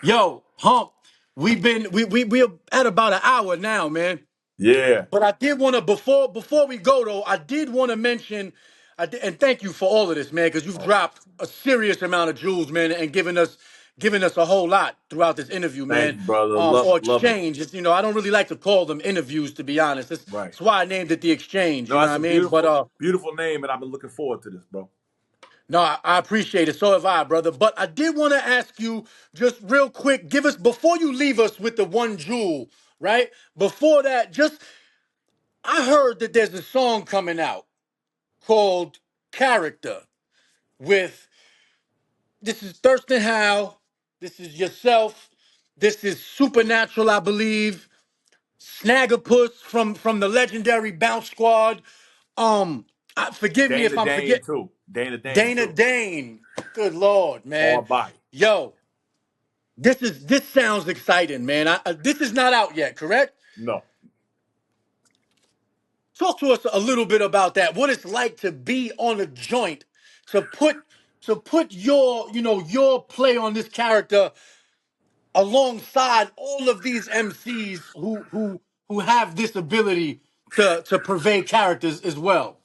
Yo, Hump, we're at about an hour now, man. Yeah. But I did want to before we go though, I did want to mention, and thank you for all of this, man, because you've Oh, dropped a serious amount of jewels, man, and given us a whole lot throughout this interview, thank man. you, brother. Love Or love it. exchange. It's, I don't really like to call them interviews, to be honest. Right. That's why I named it the exchange. No, You know what that's I a mean? But beautiful, beautiful name, and I've been looking forward to this, bro. no, I appreciate it. So have I, brother. But I did want to ask you just real quick, give us before you leave us with the one jewel, right? Before that, just I heard that there's a song coming out called Character with this is Thurston Howe, this is yourself, this is Supernatural, I believe, Snagglepuss from the legendary Bounce Squad. Forgive me if Dana I'm Dane forget too. Dana Dane Dana too. Dane. Good Lord, All man. body. Yo, this sounds exciting, man. This is not out yet, correct? No. Talk to us a little bit about that. What it's like to be on a joint, to put your play on this character alongside all of these MCs who have this ability to purvey characters as well.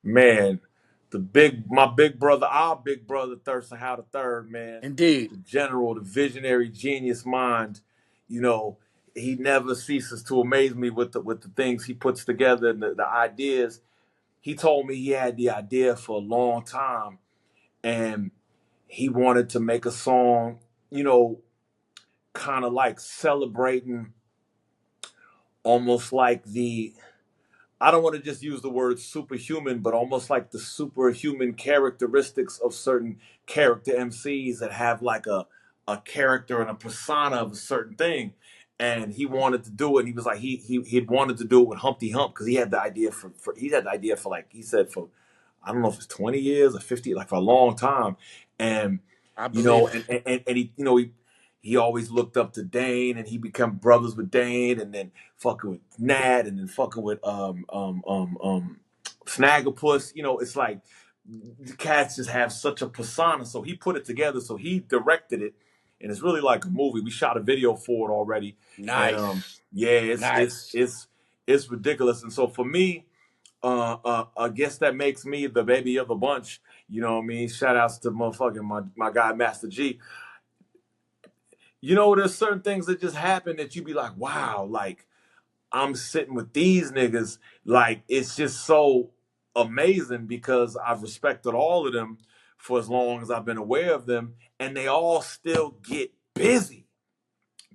Man, my big brother, our big brother, Thurston Howe the third, man, Indeed. the general, the visionary genius mind, you know, he never ceases to amaze me with the things he puts together and the ideas. He told me he had the idea for a long time and he wanted to make a song, you know, kind of like celebrating almost like the I don't want to just use the word superhuman, but almost like the superhuman characteristics of certain character MCs that have like a character and a persona of a certain thing. And he wanted to do it. And he was like he'd wanted to do it with Humpty Hump because he had the idea for he had the idea for like he said for I don't know if it's 20 years or 50, like for a long time. And I you believe know, it. and he, you know, he always looked up to Dane and he became brothers with Dane and then fucking with Nat and then fucking with Snagglepuss. You know, it's like the cats just have such a persona. So he put it together. So he directed it. And it's really like a movie. We shot a video for it already. And Nice. yeah, it's it's Nice. it's it's ridiculous. And so for me, I guess that makes me the baby of the bunch. You know what I mean? Shout outs to motherfucking my guy Master G. You know, there's certain things that just happen that you be like, wow, like I'm sitting with these niggas. Like it's just so amazing because I've respected all of them for as long as I've been aware of them, and they all still get busy.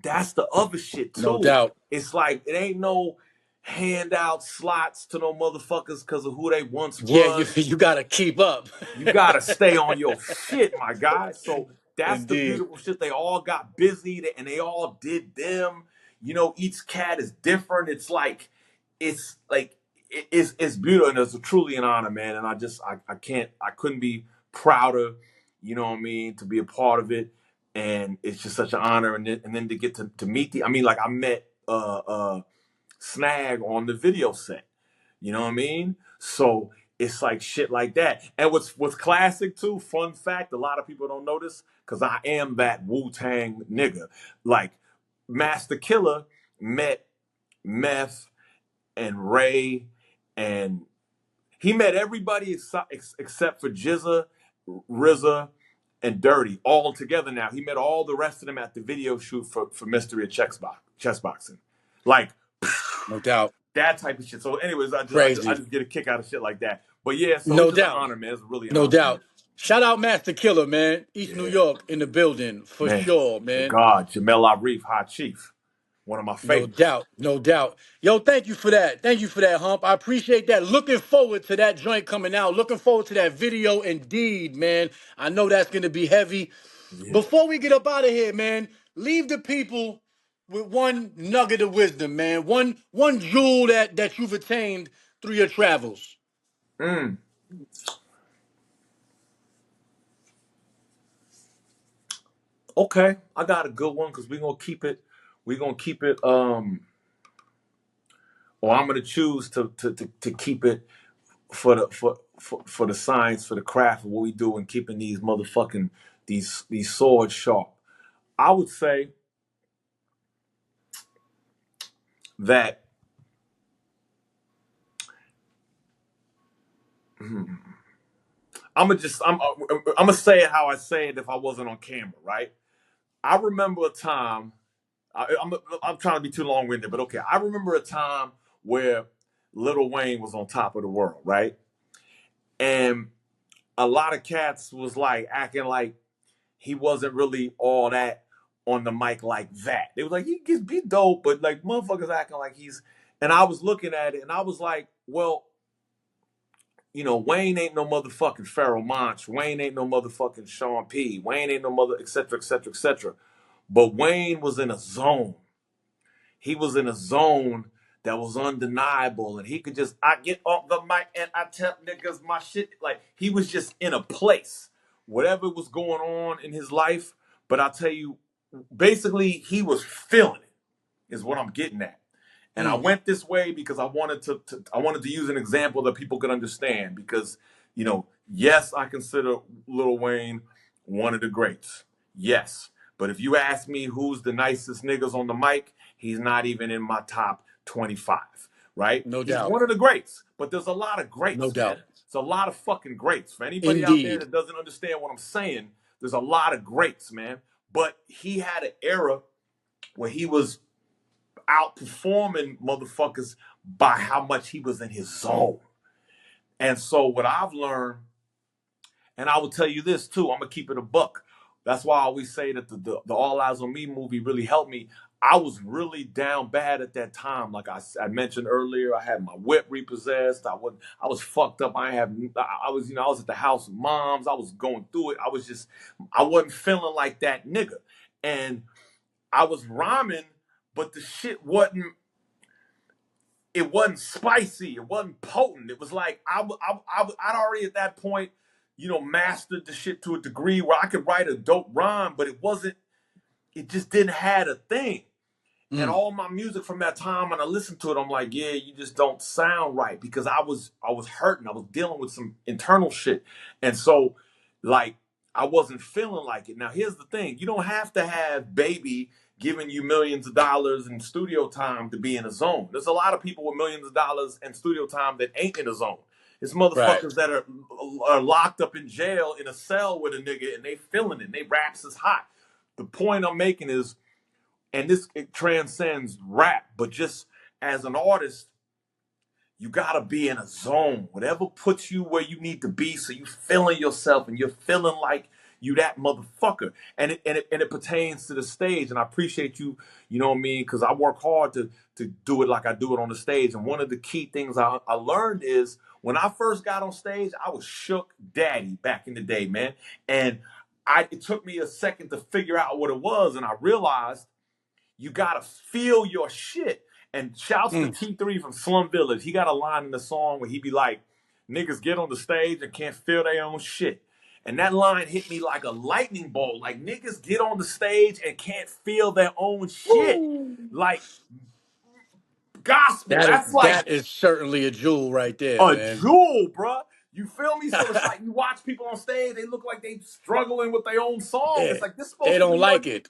that's the other shit No too. doubt. It's like it ain't no handout slots to no motherfuckers because of who they once Yeah, you was. you gotta keep up. You gotta stay on your shit, my guy. So that's the Indeed. beautiful shit. They all got busy and they all did them. You know, each cat is different. It's like it's beautiful and it's truly an honor, man. And I couldn't be prouder. You know what I mean? To be a part of it, and it's just such an honor. And then to get to meet I mean, like I met Snag on the video set. You know what I mean? So it's like shit like that. And what's classic too, fun fact, a lot of people don't notice, because I am that Wu-Tang nigga. Like Master Killer met Meth and Ray, and he met everybody except for Jizza, RZA, and Dirty all together now. He met all the rest of them at the video shoot for Mystery of Chess Boxing. Like, No doubt. that type of shit. So, anyways, I Crazy. just get a kick out of shit like that. But yeah, so it's No just an doubt. honor, man. It's really an No honor, man. doubt. Shout out Master Killer, man. East New Yeah, York in the building for man. sure, The man. God, Jamel Arif, High Chief, one of my No favorites. doubt. No doubt. Yo, thank you for that. Thank you for that, Hump. I appreciate that. Looking forward to that joint coming out. Looking forward to that video indeed, man. I know that's going to be heavy. Yeah. Before we get up out of here, man, leave the people with one nugget of wisdom, man. One jewel that you've attained through your travels. Mm. Okay, I got a good one because we're gonna keep it. We're gonna keep it. Or I'm gonna choose to keep it for for the science, for the craft of what we do, and keeping these motherfucking these swords sharp. I would say that I'm gonna say it how I say it if I wasn't on camera, right? I remember a time. I'm trying to be too long winded, but okay. I remember a time where Lil Wayne was on top of the world, right? And a lot of cats was like acting like he wasn't really all that on the mic like that. They was like, he gets be dope, but like motherfuckers acting like he's. And I was looking at it and I was like, well, you know, Wayne ain't no motherfucking Pharoah Monch. Wayne ain't no motherfucking Sean P. Wayne ain't no mother, et cetera, et cetera, et cetera. But Wayne was in a zone. He was in a zone that was undeniable, and he could just, I get off the mic and I tell niggas my shit. Like, he was just in a place, whatever was going on in his life. But I tell you, basically, he was feeling it, is what I'm getting at. And I Mm, went this way because I wanted I wanted to use an example that people could understand. Because, you know, yes, I consider Lil Wayne one of the greats. Yes. But if you ask me who's the nicest niggas on the mic, he's not even in my top 25, right? no He's doubt. one of the greats, but there's a lot of No greats, man. doubt. It's a lot of fucking greats. For anybody out there Indeed. that doesn't understand what I'm saying, there's a lot of greats, man. But he had an era where he was outperforming motherfuckers by how much he was in his zone. And so what I've learned, and I will tell you this too, I'm gonna keep it a buck. That's why I always say that the All Eyes on Me movie really helped me. I was really down bad at that time. Like I mentioned earlier, I had my whip repossessed. I was fucked up. I was, you know, I was at the house with moms. I was going through it. I wasn't feeling like that nigga. And I was rhyming, but the shit wasn't spicy. It wasn't potent. It was like I'd already at that point, you know, mastered the shit to a degree where I could write a dope rhyme, but it wasn't. It just didn't have a thing. And Mm, all my music from that time, when I listened to it, I'm like, yeah, you just don't sound right, because I was hurting. I was dealing with some internal shit, and so like I wasn't feeling like it. Now here's the thing: you don't have to have Baby giving you millions of dollars in studio time to be in a zone. There's a lot of people with millions of dollars in studio time that ain't in a zone. It's right. motherfuckers that are locked up in jail in a cell with a nigga and they feeling it. And they raps is hot. The point I'm making is, and this, it transcends rap, but just as an artist, you gotta be in a zone, whatever puts you where you need to be, so you feeling yourself and you're feeling like you that motherfucker. And it pertains to the stage. And I appreciate you, you know what I mean? Because I work hard to do it like I do it on the stage. And one of the key things I learned is when I first got on stage, I was shook daddy back in the day, man. And it took me a second to figure out what it was, and I realized you gotta feel your shit. And shouts to Mm. T3 from Slum Village. He got a line in the song where he be like, niggas get on the stage and can't feel their own shit. And that line hit me like a lightning bolt. Like, niggas get on the stage and can't feel their own shit. Woo. Like, gospel. That is That's like that is certainly a jewel right there, a man. jewel, bruh. You feel me? So it's like you watch people on stage, they look like they struggling with their own song. Yeah. It's like this They supposed to be don't your. like it.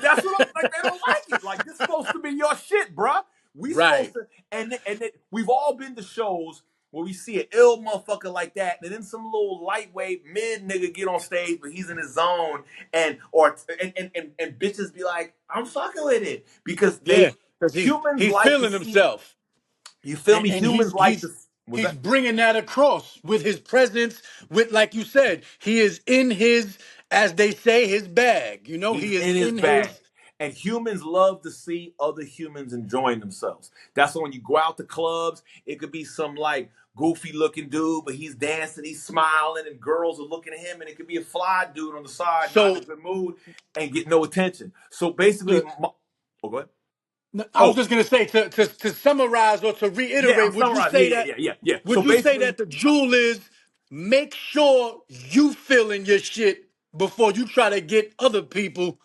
That's what I'm like. They don't like it. Like this supposed to be your shit, bruh. We supposed Right. to, and we've all been to shows where we see an ill motherfucker like that, and then some little lightweight mid nigga get on stage, but he's in his zone, and bitches be like, I'm fucking with it because Yeah. they Because humans he's like to feeling see. himself. You feel me? And Humans like to. Was he's that? bringing that across with his presence, with, like you said, he is in his, as they say, his bag. You know, He's he is in his in his. bag. And humans love to see other humans enjoying themselves. That's why when you go out to clubs, it could be some like goofy looking dude, but he's dancing, he's smiling, and girls are looking at him, and it could be a fly dude on the side, not So in a good mood, and get no attention. So basically, the oh, go ahead. I was Oh, just gonna say, to summarize or to yeah, I'm reiterate, summarizing. Yeah, yeah, yeah, yeah, yeah. So would you say basically, that the jewel is make sure you feeling your shit before you try to get other people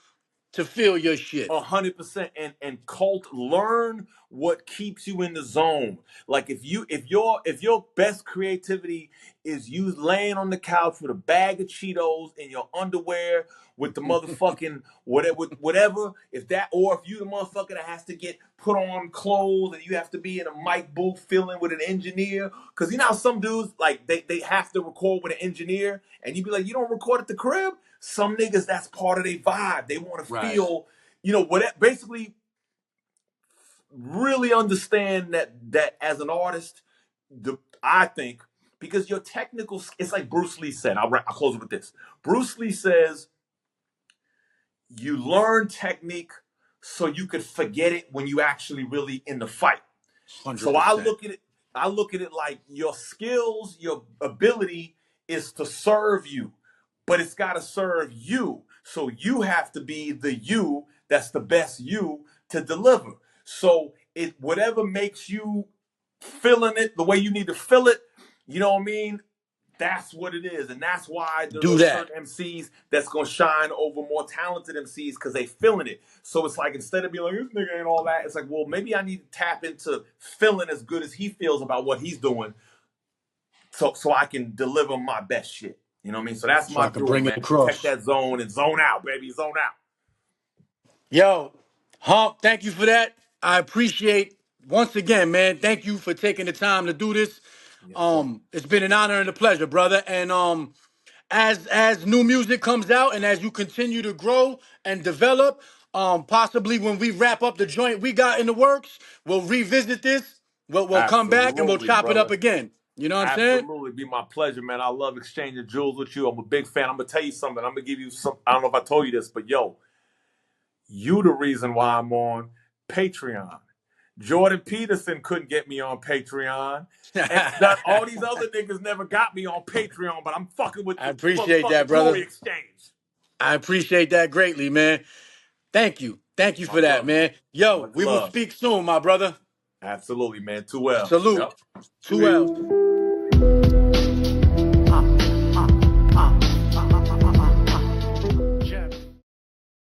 to feel your shit? 100%. And cult, learn what keeps you in the zone. Like if your best creativity is you laying on the couch with a bag of Cheetos in your underwear with the motherfucking whatever, if that, or if you the motherfucker that has to get put on clothes and you have to be in a mic booth filling with an engineer, because you know how some dudes like they have to record with an engineer and you be like, you don't record at the crib. Some niggas, that's part of their vibe. They want to Right. feel, what basically really understand that as an artist, I think, because your technical, it's like Bruce Lee said. I'll close it with this. Bruce Lee says you learn technique so you could forget it when you actually really in the fight. So I 100%. look at it, like your skills, your ability is to serve you, but it's got to serve you. So you have to be the you that's the best you to deliver. So it whatever makes you feeling it the way you need to feel it, you know what I mean? That's what it is. And that's why there's Do a that. certain MCs that's gonna shine over more talented MCs because they feeling it. So it's like instead of being like, this nigga ain't all that, it's like, well, maybe I need to tap into feeling as good as he feels about what he's doing so I can deliver my best shit. You know what I mean? So that's So my I can jewel, bring man. it Protect across. that zone and zone out, baby. Zone out. Yo, Hump, thank you for that. I appreciate once again, man. Thank you for taking the time to do this. Yes, sir. It's been an honor and a pleasure, brother. And as new music comes out and as you continue to grow and develop, possibly when we wrap up the joint we got in the works, we'll revisit this. We'll come back and we'll Absolutely, chop it up brother. again. You know what I'm saying? Absolutely, be my pleasure, man. I love exchanging jewels with you. I'm a big fan. I'm gonna tell you something. I'm gonna give you some. I don't know if I told you this, but yo, you the reason why I'm on Patreon. Jordan Peterson couldn't get me on Patreon. And that all these other niggas never got me on Patreon, but I'm fucking with I the appreciate that, motherfucking brother. jewelry exchange. I appreciate that greatly, man. Thank you. Thank you My for that, brother. man. Yo, Much we will love. speak soon, my brother. Absolutely, man. 2 L's. Salute. Yep. 2 L's.